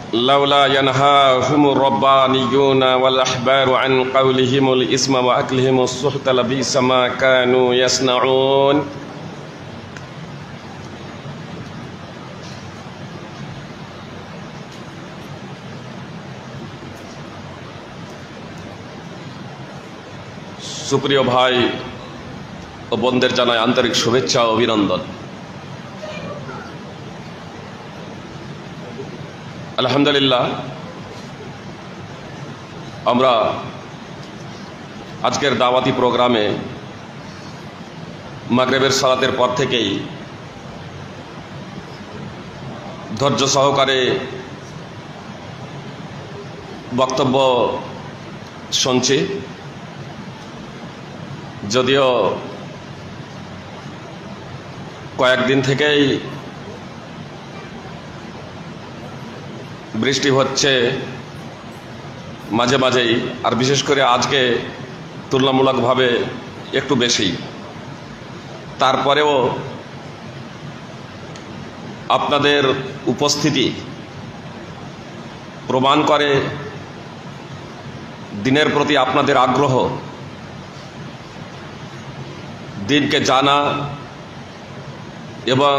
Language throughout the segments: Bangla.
লাউলা ইয়ানহাহুমুর রাব্বানিয়ুনা ওয়াল আহবারু আন কাওলিহিমুল ইসমা ওয়া আকলিহিমুস সুহতা লাবিসা মা কানু ইয়াসনাউন। সুপ্রিয় ভাই ও বোনদের জানাই আন্তরিক শুভেচ্ছা ও অভিনন্দন। আলহামদুলিল্লাহ, আমরা আজকের দাওয়াতি প্রোগ্রামে মাগরিবের সালাতের পর থেকেই ধৈর্য সহকারে বক্তব্য শুনছি। যদিও কয়েকদিন থেকেই বৃষ্টি হচ্ছে মাঝে মাঝেই, আর বিশেষ করে আজকে তুলনামূলকভাবে একটু বেশি। তারপরেও আপনাদের উপস্থিতি প্রমাণ করে দিনের প্রতি আপনাদের আগ্রহ, দিনকে জানা এবং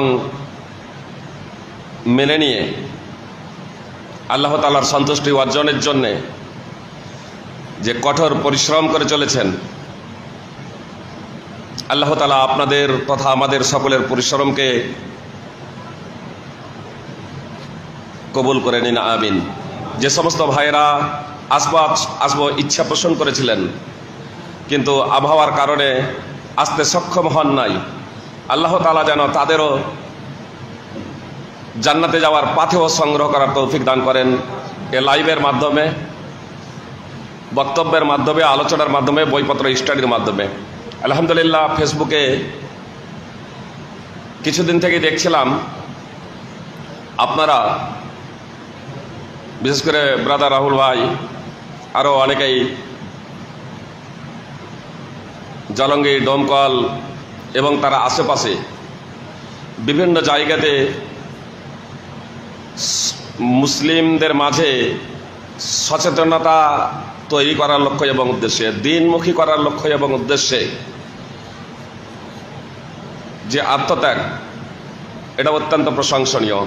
মেনে নিয়ে আল্লাহ তাআলার সন্তুষ্টি অর্জনের জন্যে যে কঠোর পরিশ্রম করে চলেছেন, আল্লাহ তাআলা আপনাদের তথা আমাদের সকলের পরিশ্রমকে কবুল করে নিন, আমিন। যে সমস্ত ভাইরা আসবো ইচ্ছা পোষণ করেছিলেন কিন্তু আবহাওয়ার কারণে আসতে সক্ষম হন নাই, আল্লাহ তাআলা যেন তাদেরও জান্নাতে যাওয়ার পাথেও সংগ্রহ করার তৌফিক দান করেন। এ লাইভের মাধ্যমে, বক্তব্যের মাধ্যমে, আলোচনার মাধ্যমে, বইপত্র স্টাডির মাধ্যমে। আলহামদুলিল্লাহ, ফেসবুকে কিছুদিন থেকে দেখছিলাম আপনারা, বিশেষ করে ব্রাদার রাহুল ভাই, আরও অনেকেই জলঙ্গি, ডোমকল এবং তার আশেপাশে বিভিন্ন জায়গাতে মুসলিমদের মাঝে সচেতনতা তৈরি করার লক্ষ্য এবং উদ্দেশ্যে, দিনমুখী করার লক্ষ্য এবং উদ্দেশ্যে যে আত্মত্যাগ, এটা অত্যন্ত প্রশংসনীয়।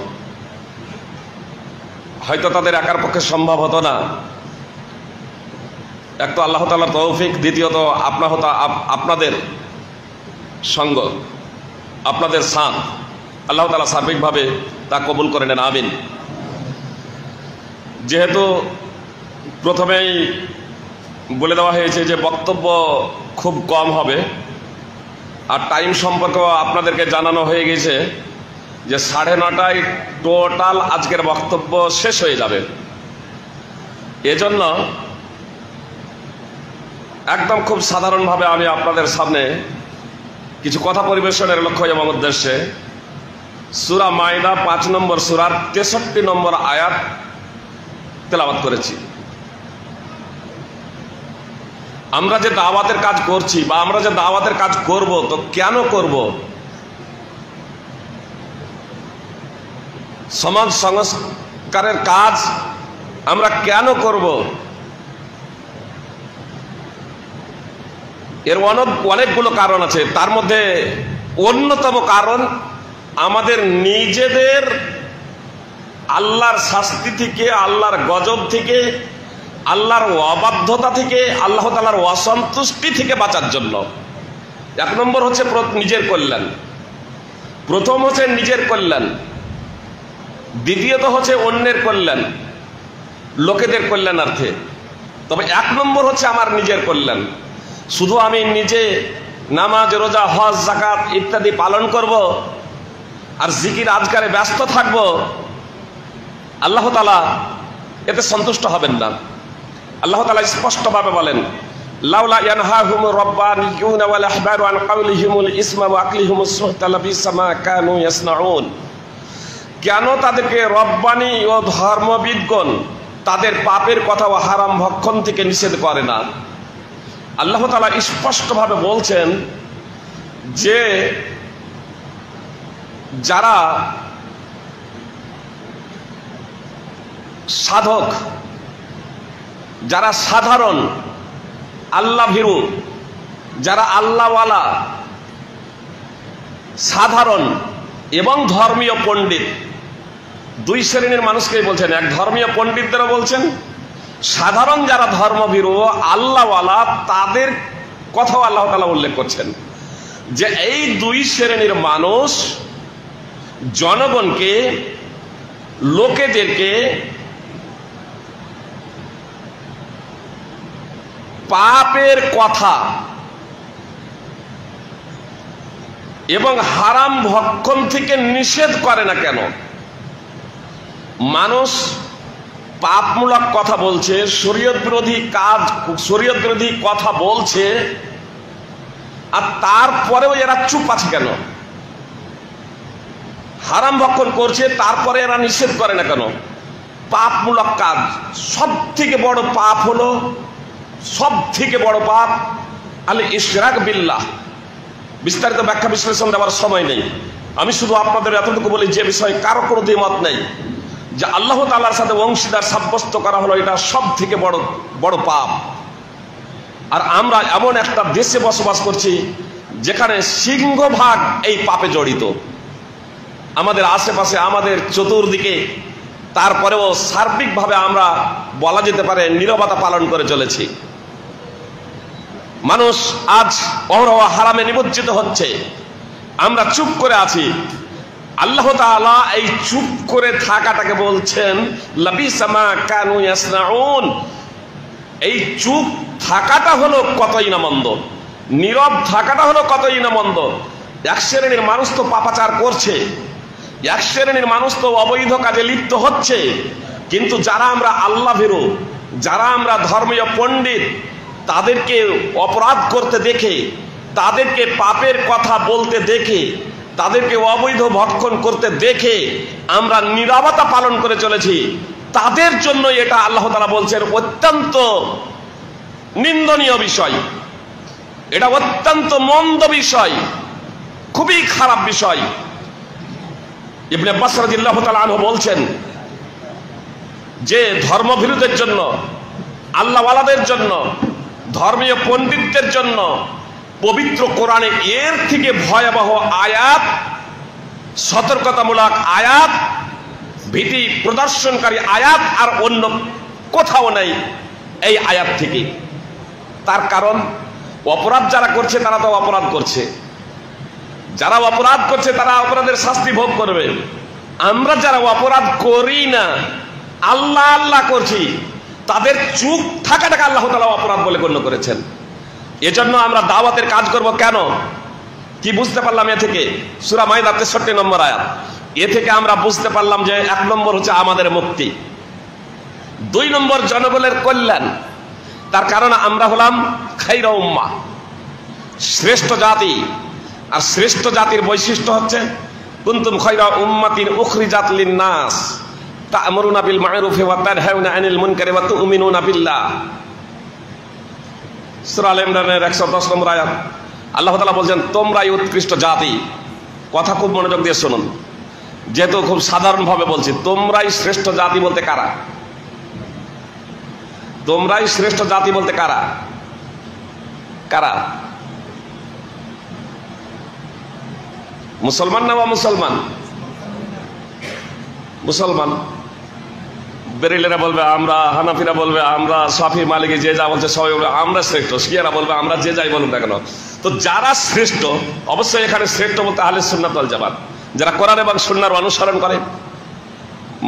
হয়তো তাদের একার পক্ষে সম্ভব হতো না, এক তো আল্লাহ তাআলার তৌফিক, দ্বিতীয়ত আপনাদের সঙ্গ, আপনাদের সাথ, আল্লাহ তাআলা সার্বিকভাবে তা কবুল করে নেন, আমিন। যেহেতু প্রথমেই বলে দেওয়া হয়েছে যে বক্তব্য খুব কম হবে, আর টাইম সম্পর্কেও আপনাদেরকে জানানো হয়ে গেছে যে 9:30টায় টোটাল আজকের বক্তব্য শেষ হয়ে যাবে। এজন্য একদম খুব সাধারণভাবে আমি আপনাদের সামনে কিছু কথা পরিবেশনের লক্ষ্য এবং উদ্দেশ্যে সূরা মাইদা 5 নম্বর সূরার 63 নম্বর আয়াত তেলাওয়াত করেছি। আমরা যে দাওয়াতের কাজ করছি বা আমরা যে দাওয়াতের কাজ করব, তো কেন করব? সমাজ সংস্কারের কাজ আমরা কেন করব? এর অনেকগুলো কারণ আছে। তার মধ্যে অন্যতম কারণ আমাদের নিজেদের আল্লাহর শাস্তি থেকে, আল্লাহর গজব থেকে, আল্লাহর অবাধ্যতা থেকে, আল্লাহ তাআলার অসন্তুষ্টি থেকে বাঁচার জন্য। 1 নম্বর হচ্ছে নিজের কল্যাণ। প্রথম হচ্ছে নিজের কল্যাণ, দ্বিতীয়ত হচ্ছে অন্যের কল্যাণ, লোকেদের কল্যাণার্থে। তবে 1 নম্বর হচ্ছে আমার নিজের কল্যাণ। শুধু আমি নিজে নামাজ, রোজা, হজ, যাকাত ইত্যাদি পালন করব আর জিকির আজকারে ব্যস্ত থাকব, আল্লাহ তাআলা এতে সন্তুষ্ট হবেন না। আল্লাহ তাআলা স্পষ্টভাবে বলেন, লাউলা ইয়ানহাহুমুর রাব্বানিয়ুনা ওয়াল আহবারু আন কাওলিহিমুল ইসমা ওয়া আকলিহিমুস সুহতা লাবিসা মা কানু ইয়াসনাউন। কেন তাদেরকে রব্বানি ও ধর্মবিদগণ তাদের পাপের কথা ও হারাম ভক্ষণ থেকে নিষেধ করে না? আল্লাহ তাআলা স্পষ্টভাবে বলছেন যে যারা সাধক, যারা সাধারণ আল্লাহ ভীরু, যারা আল্লাহওয়ালা, সাধারণ এবং ধর্মীয় পণ্ডিত, দুই শ্রেণীর মানুষকেই বলছেন। এক ধর্মীয় পণ্ডিতদেরও বলছেন, সাধারণ যারা ধর্মভীরু আল্লাহওয়ালা তাদের কথাও আল্লাহ তাআলা উল্লেখ করছেন যে এই দুই শ্রেণীর মানুষ জনগণকে, লোকেদেরকে পাপের কথা এবং হারাম ভক্ষণ থেকে নিষেধ করে না কেন? মানুষ পাপমূলক কথা বলছে, শরীয়ত বিরোধী কাজ, শরীয়ত বিরোধী কথা বলছে, আর তারপরেও এরা চুপ আছে কেন? হারাম ভক্ষণ করছে, তারপরে এরা নিষেধ করে না কেন? পাপমূলক কাজ, সব থেকে বড় পাপ হলো, সব থেকে বড় পাপ আল ইশরাক বিল্লাহ। বিস্তারিত ব্যাখ্যা বিশ্লেষণ দেওয়ার সময় নেই, আমি শুধু আপনাদের এতটুকু বলি যে বিষয়ে কারো কোনো দ্বিমত নেই যে আল্লাহ তাআলার সাথে অংশীদার সাব্যস্ত করা হলো, এটা সব থেকে বড় বড় পাপ। আর আমরা এমন একটা দেশে বসবাস করছি যেখানে সিংহভাগ এই পাপে জড়িত, আমাদের আশেপাশে, আমাদের চতুর্দিকে। তারপরেও সার্বিকভাবে আমরা বলা যেতে পারে নীরবতা পালন করে চলেছি। মানুষ আজ অহরহ হারামে নিমজ্জিত হচ্ছে, আমরা চুপ করে আছি। আল্লাহ তাআলা এই চুপ করে থাকাটাকে বলছেন লাবিসা মা কানু ইয়াসনাউন। এই চুপ থাকাটা হলো কতই না মন্দ, নীরব থাকাটা হলো কতই না মন্দ। এক শ্রেণীর মানুষ তো পাপাচার করছে, এক শ্রেণীর মানুষ তো অবৈধ কাজে লিপ্ত হচ্ছে, কিন্তু যারা আমরা আল্লাহ ভীরু, যারা আমরা ধর্মীয় পণ্ডিত, তাদেরকে অপরাধ করতে দেখে, তাদেরকে পাপের কথা বলতে দেখে, তাদেরকে অবৈধ ভক্ষণ করতে দেখে আমরা নীরবতা পালন করে চলেছি। তাদের জন্য এটা আল্লাহ তাআলা বলছেন অত্যন্ত নিন্দনীয় বিষয়, এটা অত্যন্ত মন্দ বিষয়, খুবই খারাপ বিষয়। ইবনে আব্বাস রাদিয়াল্লাহু তাআলা আনহু বলছেন যে ধর্মভীরুদের জন্য, আল্লাহওয়ালাদের জন্য, ধর্মীয় পণ্ডিতদের জন্য পবিত্র কোরআনে এর থেকে ভয়াবহ আয়াত, সতর্কতামূলক আয়াত, ভীতি প্রদর্শনকারী আয়াত আর অন্য কোথাও নেই এই আয়াত থেকে। তার কারণ অপরাধ যারা করছে তারা তো অপরাধ করছে, যারা অপরাধ করছে তারা অপরাধের শাস্তি ভোগ করবে। আমরা যারা অপরাধ করি না, আল্লাহ আল্লাহ করছি, তাদের চুপ থাকাটাকে আল্লাহ তাআলা অপরাধ বলে গণ্য করেছেন। এজন্য আমরা দাওয়াতের কাজ করব। কেন? কি বুঝতে পারলাম এ থেকে? সূরা মাইদা 63 নম্বর আয়াত। এ থেকে আমরা বুঝতে পারলাম যে 1 নম্বর হচ্ছে আমাদের মুক্তি, 2 নম্বর জনগণের কল্যাণ। তার কারণ আমরা হলাম খায়রা উম্মাহ, শ্রেষ্ঠ জাতি। আর শ্রেষ্ঠ জাতির বৈশিষ্ট্য হচ্ছে কুনতুম খায়রা উম্মাতিন উখরিজাত লিন-নাস তা'মুরুনা বিল মা'রুফি ওয়া তানহাউনা আনিল মুনকারি ওয়া তু'মিনুনা বিল্লাহ। সূরা আল ইমরানের 110 নম্বর আয়াত। আল্লাহ তাআলা বলেন তোমরাই উৎকৃষ্ট জাতি। কথা খুব মনোযোগ দিয়ে শুনুন, যেহেতু খুব সাধারণভাবে বলছি। তোমরাই শ্রেষ্ঠ জাতি বলতে কারা? তোমরাই শ্রেষ্ঠ জাতি বলতে কারা? কারা? মুসলমান না মুসলমান? মুসলমান। বেরেলিরা বলবে আমরা, হানাফিরা বলবে আমরা, শাফি মালিকি যে যা বলছে সবাই বলবে আমরা শ্রেষ্ঠ, শিয়ারা বলবে আমরা, যে যাই বলুন না কেন। তো যারা শ্রেষ্ঠ, অবশ্যই এখানে শ্রেষ্ঠ বলতে আহলে সুন্নাত ওয়াল জামাত, যারা কোরআন এবং সুন্নাহর অনুসরণ করে,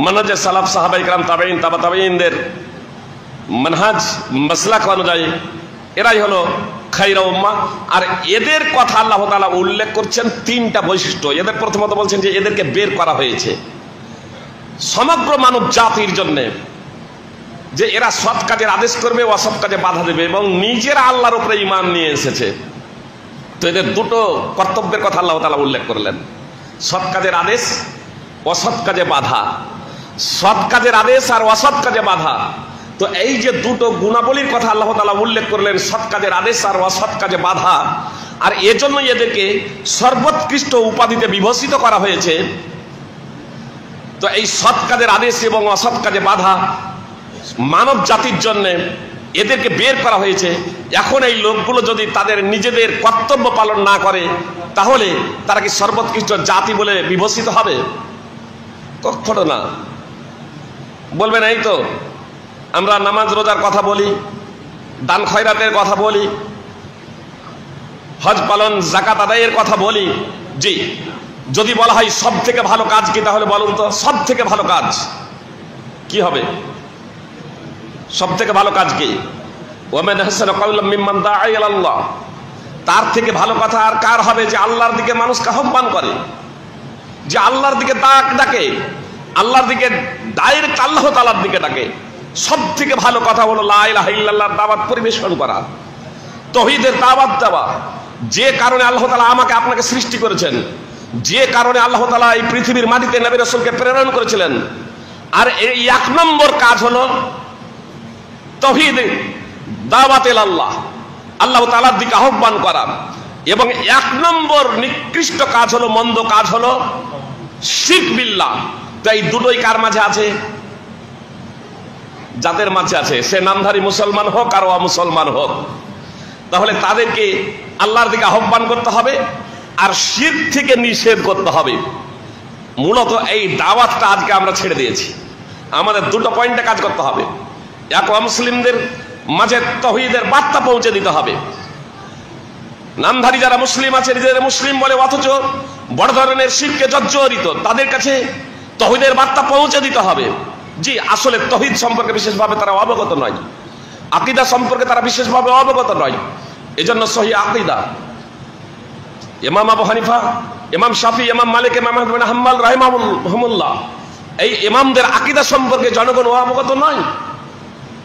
মানহাজে সালাফ, সাহাবায়ে কেরাম, তাবেঈন, তাবা তাবেঈনদের মানহাজ মাসলাক অনুযায়ী এরাই হলো খায়রা উম্মাহ। আর এদের কথা আল্লাহ তাআলা উল্লেখ করছেন 3টা বৈশিষ্ট্য। এদের প্রথমত বলছেন যে এদেরকে বের করা হয়েছে সমগ্র মানব জাতির জন্য, যে এরা সৎ কাজের আদেশ করবে, অসৎ কাজে বাধা দেবে এবং নিজেরা আল্লাহর উপরে ঈমান নিয়ে এসেছে। তো এদের দুটো কর্তব্যের কথা আল্লাহ তাআলা উল্লেখ করলেন, সৎ কাজের আদেশ, অসৎ কাজে বাধা। সৎ কাজের আদেশ আর অসৎ কাজে বাধা। তো এই যে দুটো গুণাবলীর কথা আল্লাহ তাআলা উল্লেখ করলেন, সৎ কাজের আদেশ আর অসৎ কাজে বাধা, আর এজন্য এদেরকে সর্বোৎকৃষ্ট উপাধিতে বিভূষিত করা হয়েছে। তো এই সৎ কাজের আদেশ এবং অসৎ কাজে বাধা মানব জাতির জন্য এদেরকে বের করা হয়েছে। এখন এই লোকগুলো যদি তাদের নিজেদের কর্তব্য পালন না করে তাহলে তারা কি সর্বোৎকৃষ্ট জাতি বলে বিভূষিত হবে? কখনো না। বলবেন এই তো আমরা নামাজ রোজার কথা বলি, দান খয়রাতের কথা বলি, হজ পালন যাকাত আদায়ের কথা বলি। জি, যদি বলা হয় সব থেকে ভালো কাজ কি, তাহলে বলুন তো সব থেকে ভালো কাজ কি হবে? সব থেকে ভালো কাজ কি? ওয়ামান আহসানু কাওলাম মিম্মান দাআ ইলাল্লাহ। তার থেকে ভালো কথা আর কার হবে যে আল্লাহর দিকে মানুষকে আহ্বান করে, যে আল্লাহর দিকে ডাকে, আল্লাহর দিকে ডাইরেক্ট আল্লাহ তাআলার দিকে ডাকে। সব থেকে ভালো কথা হলো লা ইলাহা ইল্লাল্লাহর দাওয়াত পরিবেশন করা, তাওহীদের দাওয়াত দেওয়া। যে কারণে আল্লাহ তাআলা আমাকে আপনাকে সৃষ্টি করেছেন, যে কারণে আল্লাহ তাআলা এই পৃথিবীর মাটিতে নবী রাসূলকে প্রেরণ করেছিলেন। আর এই এক নম্বর কাজ হলো তাওহীদ, দাওয়াত ইলাল্লাহ, আল্লাহ তাআলার দিকে আহ্বান করা। এবং এক নম্বর নিকৃষ্ট কাজ হলো, মন্দ কাজ হলো শিরক বিল্লাহ। তো এই দুটোই কার মাঝে আছে? যাদের মাঝে আছে, সে নামধারী মুসলমান হোক আর অমুসলমান হোক। তাহলে তাদেরকে আল্লাহর দিকে আহ্বান করতে হবে আর শিরক থেকে নিষেধ করতে হবে। মূলত এই দাওয়াতটা আজকে আমরা ছেড়ে দিয়েছি। আমাদের দুটো পয়েন্টে কাজ করতে হবে। এক, অমুসলিমদের মাঝে তাওহীদের বার্তা পৌঁছে দিতে হবে। নামধারী যারা মুসলিম আছে, নিজেদের মুসলিম বলে অথচ বড় ধরনের শিরকে জর্জরিত, তাদের কাছে তাওহীদের বার্তা পৌঁছে দিতে হবে। জি, আসলে তাওহীদ সম্পর্কে বিশেষভাবে তারা অবগত নয়, আকীদা সম্পর্কে তারা বিশেষভাবে অবগত নয়। এজন্য সহিহ আকীদা ইমাম আবু হানিফা, ইমাম শাফি, ইমাম মালিক, ইমাম আহমদ বিন হাম্বল রাহিমাহুল্লাহ, এই ইমামদের আকীদা সম্পর্কে জনগণ অবগত নয়।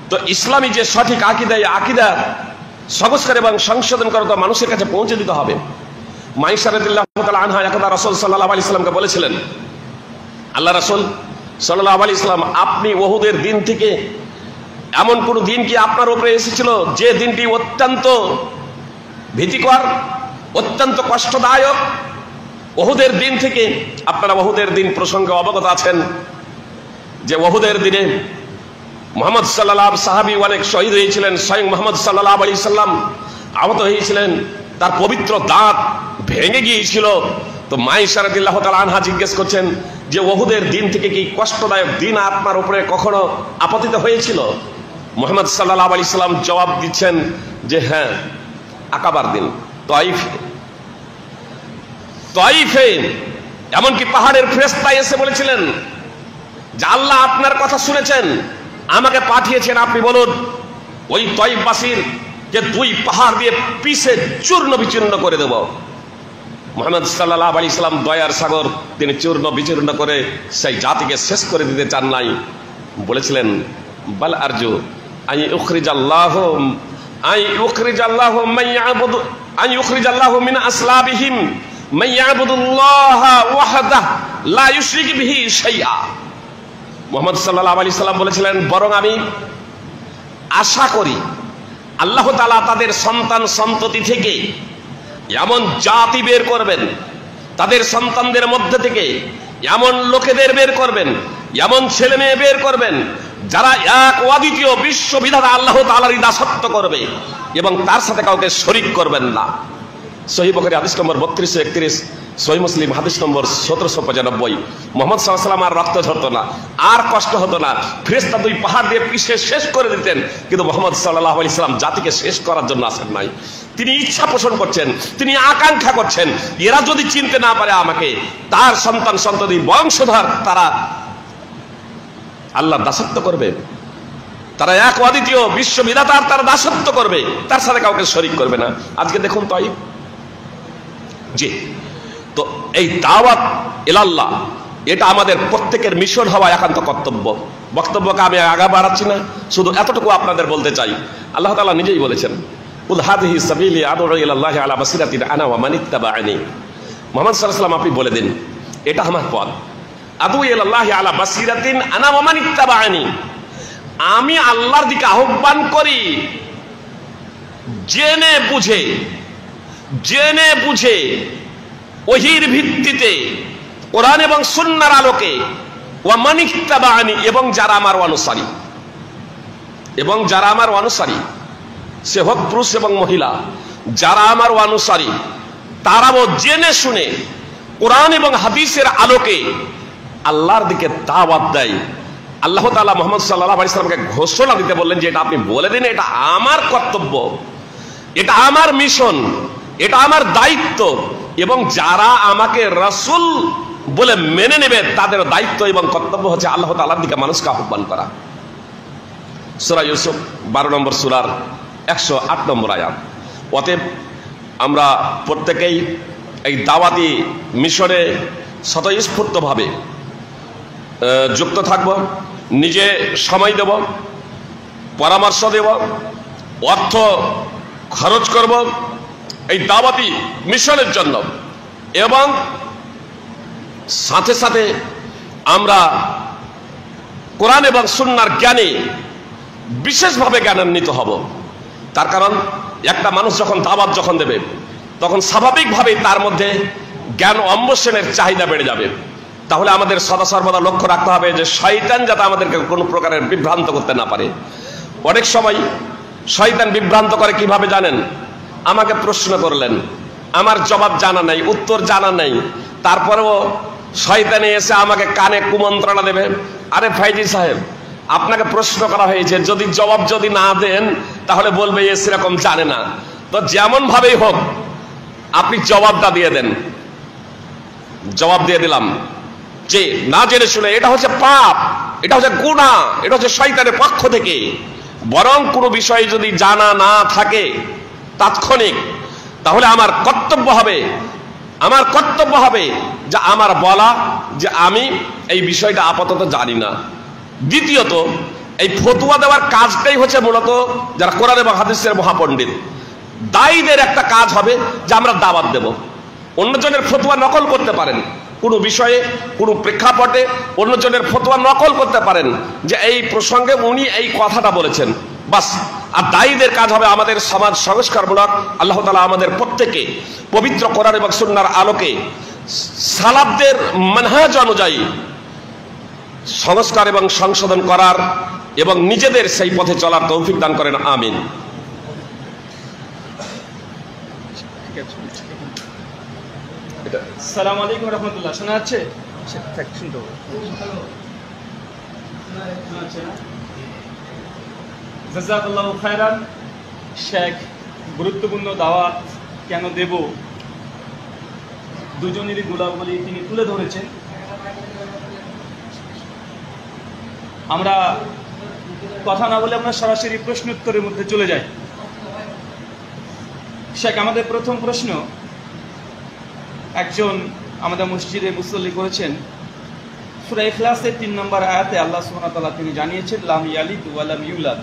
তো ইসলামী যে সঠিক আকীদা, এই আকীদা সংস্কার এবং সংশোধন করে তো মানুষের কাছে পৌঁছে দিতে হবে। মাইশা রাদিয়াল্লাহু তাআলা আনহা একদা রাসূল সাল্লাল্লাহু আলাইহি সাল্লামকে বলেছিলেন, আল্লাহ রাসূল সাল্লাল্লাহু আলাইহি সাল্লাম, আপনি ওহুদের দিন থেকে এমন কোন দিন কি আপনার উপরে এসেছিল যে দিনটি অত্যন্ত ভীতিকর, অত্যন্ত কষ্টদায়ক? ওহুদের দিন থেকে আপনারা ওহুদের দিন প্রসঙ্গে অবগত আছেন যে ওহুদের দিনে মুহাম্মদ সাল্লাল্লাহু আলাইহি সাহাবী অনেক শহীদ হয়েছিলেন। স্বয়ং মুহাম্মদ সাল্লাল্লাহু আলাইহি সাল্লাম আহত হয়েছিলেন, তার পবিত্র দাঁত ভেঙে গিয়েছিল। তো মাইশা রাদিয়াল্লাহু তাআলা আনহা জিজ্ঞেস করছেন যে ওহুদের দিন থেকে কি কষ্টদায়ক দিন আপনার উপরে কখনো আপতিত হয়েছিল? মুহাম্মদ সাল্লাল্লাহু আলাইহি সাল্লাম জবাব দিচ্ছেন যে হ্যাঁ, আকাবার দিন, তাইফে এমনকি পাহাড়ের ফেরেশতা এসে বলেছিলেন যে আল্লাহ আপনার কথা শুনেছেন, আমাকে পাঠিয়েছেন, আপনি বলুন ওই তাইফবাসীর যে দুই পাহাড় দিয়ে পিষে চূর্ণ বিচূর্ণ করে দেব। মুহাম্মদ সাল্লাল্লাহু আলাইহি সাল্লাম দয়ার সাগর, তিনি চূর্ণ বিচূর্ণ করে সেই জাতিকে শেষ করে দিতে চান নাই। বলেছিলেন বাল আরজু আই ইখরিজাল্লাহু মিন আসলাবিহিম মান ইয়াবুদুল্লাহা ওয়াহদাহু লা ইউশরিক বিহি শাইআ। মুহাম্মদ সাল্লাল্লাহু আলাইহি সাল্লাম বলেছিলেন, বরং আমি আশা করি আল্লাহ তাআলা তাদের সন্তান সন্ততি থেকে এমন জাতি বের করবেন, তাদের সন্তানদের মধ্যে থেকে এমন লোকেদের বের করবেন, এমন ছেলে মেয়ে বের করবেন যারা এক অদ্বিতীয় বিশ্ববিধাতা আল্লাহ তাআলারই দাসত্ব করবে এবং তার সাথে কাউকে শরীক করবেন না। সহিহ বুখারী হাদিস নম্বর 3231, সহিহ মুসলিম হাদিস নম্বর 1795। মুহাম্মদ সাল্লাল্লাহু আলাইহি ওয়াসাল্লাম আর রক্ত ঝরতো না, আর কষ্ট হতো না, ফেরেশতা দুই পাহাড় দিয়ে পিষে শেষ করে দিতেন। কিন্তু মুহাম্মদ সাল্লাল্লাহু আলাইহি ওয়াসাল্লাম জাতিকে শেষ করার জন্য আসেন নাই। তিনি ইচ্ছা পোষণ করছেন, তিনি আকাঙ্ক্ষা করছেন এরা যদি চিনতে না পারে আমাকে, তার সন্তান সন্ততি বংশধর তারা আল্লাহর দাসত্ব করবে, তারা এক অদ্বিতীয় বিশ্ববিধাতার তারা দাসত্ব করবে, তার সাথে কাউকে শরীক করবে না। আজকে দেখুন তাইফ। জি, তো এই দাওয়াত ইলাল্লাহ এটা আমাদের প্রত্যেকের মিশন হওয়া একান্ত কর্তব্য। বক্তব্যকে আমি আগা বাড়াচ্ছি না, শুধু এতটুকু আপনাদের বলতে চাই, আল্লাহ তাআলা নিজেই বলেছেন কুল হাযিহি সাবিলি আদউ ইলাল্লাহি আলা বাসিরাতিন আনা ওয়া মান ইত্তাবা'আনি। মুহাম্মদ সাল্লাল্লাহু আলাইহি ওয়াসাল্লাম আপনি বলে দিন, এটা আমার পথ, আদউ ইলাল্লাহি আলা বাসিরাতিন আনা ওয়া মান ইত্তাবা'আনি। আমি আল্লাহর দিকে আহ্বান করি জেনে বুঝে ওহীর ভিত্তিতে, কোরআন এবং সুন্নাহর আলোকে, ওয়া মান ইত্তাবাআনি, এবং যারা আমার অনুসারী, এবং যারা আমার অনুসারী, সে হোক পুরুষ এবং মহিলা, যারা আমার অনুসারী তারাও জেনে শুনে কোরআন এবং হাদিসের আলোকে আল্লাহর দিকে দাওয়াত দেয়। আল্লাহ তাআলা মুহাম্মদ সাল্লাল্লাহু আলাইহি ওয়াসাল্লামকে ঘোষণা দিতে বললেন যে এটা আপনি বলে দিন, এটা আমার কর্তব্য, এটা আমার মিশন, এটা আমার দায়িত্ব, এবং যারা আমাকে রাসূল বলে মেনে নেবে তাদের দায়িত্ব এবং কর্তব্য হচ্ছে আল্লাহ তাআলার দিকে মানুষকে আহ্বান করা। সূরা ইউসুফ 12 নম্বর সূরার 108 নম্বর আয়াত। অতএব আমরা প্রত্যেকেই এই দাওয়াতি মিশনে স্বতঃস্ফূর্তভাবে যুক্ত থাকব, নিজে সময় দেব, পরামর্শ দেব, অর্থ খরচ করব এই দাওয়াতি মিশনের জন্য, এবং সাথে সাথে আমরা কোরআন এবং সুন্নাহর জ্ঞানে বিশেষভাবে জ্ঞানান্বিত হব। তার কারণ একটা মানুষ যখন দাওয়াত যখন দেবে তখন স্বাভাবিকভাবেই তার মধ্যে জ্ঞান অন্বেষণের চাহিদা বেড়ে যাবে। তাহলে আমাদের সদা সর্বদা লক্ষ্য রাখতে হবে যে শয়তান যাতে আমাদেরকে কোনো প্রকারের বিভ্রান্ত করতে না পারে। অনেক সময় শয়তান বিভ্রান্ত করে কিভাবে জানেন? আমাকে প্রশ্ন করলেন, আমার জবাব জানা নাই, উত্তর জানা নাই, তারপরেও শয়তানে এসে আমাকে কানে কুমন্ত্রণা দেবে, আরে ফাইজি সাহেব আপনাকে প্রশ্ন করা হয়েছে, যদি জবাব যদি না দেন তাহলে বলবে এ সেরকম জানে না। তো যেমন ভাবেই হোক আপনি জবাবটা দিয়ে দেন। জবাব দিয়ে দিলাম যে না জেনে শুনে, এটা হচ্ছে পাপ, এটা হচ্ছে গুনাহ, এটা হচ্ছে শয়তানের পক্ষ থেকে। বরং কোনো বিষয় যদি জানা না থাকে তাৎক্ষণিক, তাহলে আমার কর্তব্য হবে যে আমার বলা যে আমি এই বিষয়টা আপাতত জানি না। দ্বিতীয়ত, এই ফতোয়া দেওয়ার কাজটাই হচ্ছে মূলত যারা কোরআন এবং হাদিসের মহাপণ্ডিত, দায়ীদের একটা কাজ হবে যে আমরা দাওয়াত দেব। অন্যজনের ফতোয়া নকল করতে পারেন, কোনো বিষয়ে কোনো প্রেক্ষাপটে অন্যজনের ফতোয়া নকল করতে পারেন যে এই প্রসঙ্গে উনি এই কথাটা বলেছেন, বাস। আর দায়ীদের কাজ হবে আমাদের সমাজ সংস্কারমূলক। আল্লাহ তাআলা আমাদের প্রত্যেককে পবিত্র কোরআন এবং সুন্নাহর আলোকে সালাফদের মানহাজ অনুযায়ী সংস্কার এবং সংশোধন করার এবং নিজেদের সেই পথে চলার তৌফিক দান করেন, আমিন। আসসালামু আলাইকুম ওয়া রাহমাতুল্লাহ। শোনা যাচ্ছে? জাযাকাল্লাহু খায়রান। শেখ গুরুত্বপূর্ণ দাওয়াত কেন দেব, দুজনেরই গুণাবলী তিনি তুলে ধরেছেন। আমরা কথা না বলে আমরা সরাসরি প্রশ্ন উত্তরের মধ্যে চলে যাই। শেখ, আমাদের প্রথম প্রশ্ন, একজন আমাদের মসজিদে মুসল্লি করেছেন, সূরা ইখলাসের 3 নম্বর আয়াতে আল্লাহ সুবহানাহু ওয়া তাআলা তিনি জানিয়েছেন লাম ইয়ালিদ ওয়া লাম ইউলাদ।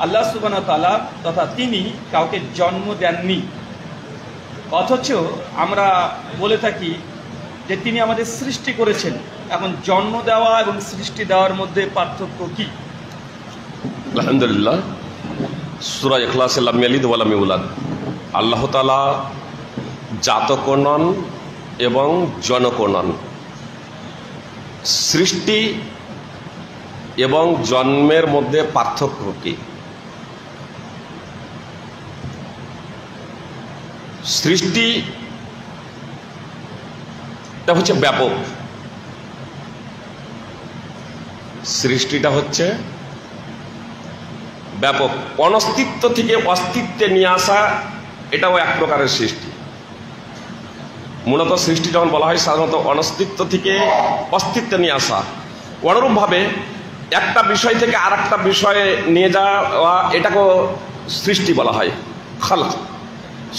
আল্লাহ সুবহানাহু ওয়া তাআলা তথা তিনি কাউকে জন্ম দেননি, অথচ আমরা বলে থাকি যে তিনি আমাদের সৃষ্টি করেছেন। এখন জন্ম দেওয়া এবং সৃষ্টি দেওয়ার মধ্যে পার্থক্য কি? আলহামদুলিল্লাহ, সূরা ইখলাসে লাম ইয়ালিদ ওয়া লাম ইউলাদ, আল্লাহ তাআলা জাতক নন এবং জনক নন। সৃষ্টি এবং জন্মের মধ্যে পার্থক্য কি? সৃষ্টি এটা হচ্ছে ব্যাপক, সৃষ্টিটা হচ্ছে ব্যাপক। অনস্তিত্ব থেকে অস্তিত্বে নিয়ে আসা, এটাও এক প্রকারের সৃষ্টি। মূলত সৃষ্টি যখন বলা হয় সাধারণত অনস্তিত্ব থেকে অস্তিত্বে নিয়ে আসা। অনুরূপভাবে একটা বিষয় থেকে আর একটা বিষয়ে নিয়ে যাওয়া, এটাকেও সৃষ্টি বলা হয়, খালক।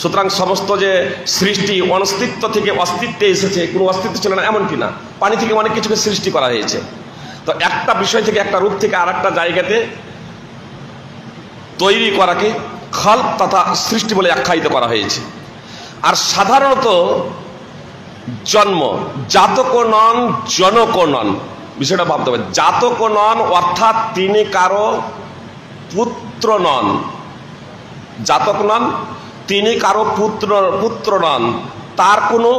সুতরাং সমস্ত যে সৃষ্টি অনস্তিত্ব থেকে অস্তিত্বে এসেছে, কোনো অস্তিত্ব ছিল না এমন কি না, পানি থেকে অনেক কিছুকে সৃষ্টি করা হয়েছে। তো একটা বিষয় থেকে, একটা রূপ থেকে আর একটা জায়গাতে তৈরি করাকে খালক তথা সৃষ্টি বলে আখ্যায়িত করা হয়েছে। আর সাধারণত জন্ম, জাতক নন জনক নন, বিষয়টা ভাবতে হবে। জাতক নন অর্থাৎ তিনি কারো পুত্র নন, জাতক নন তিনি কারো পুত্র নন, তার কোনো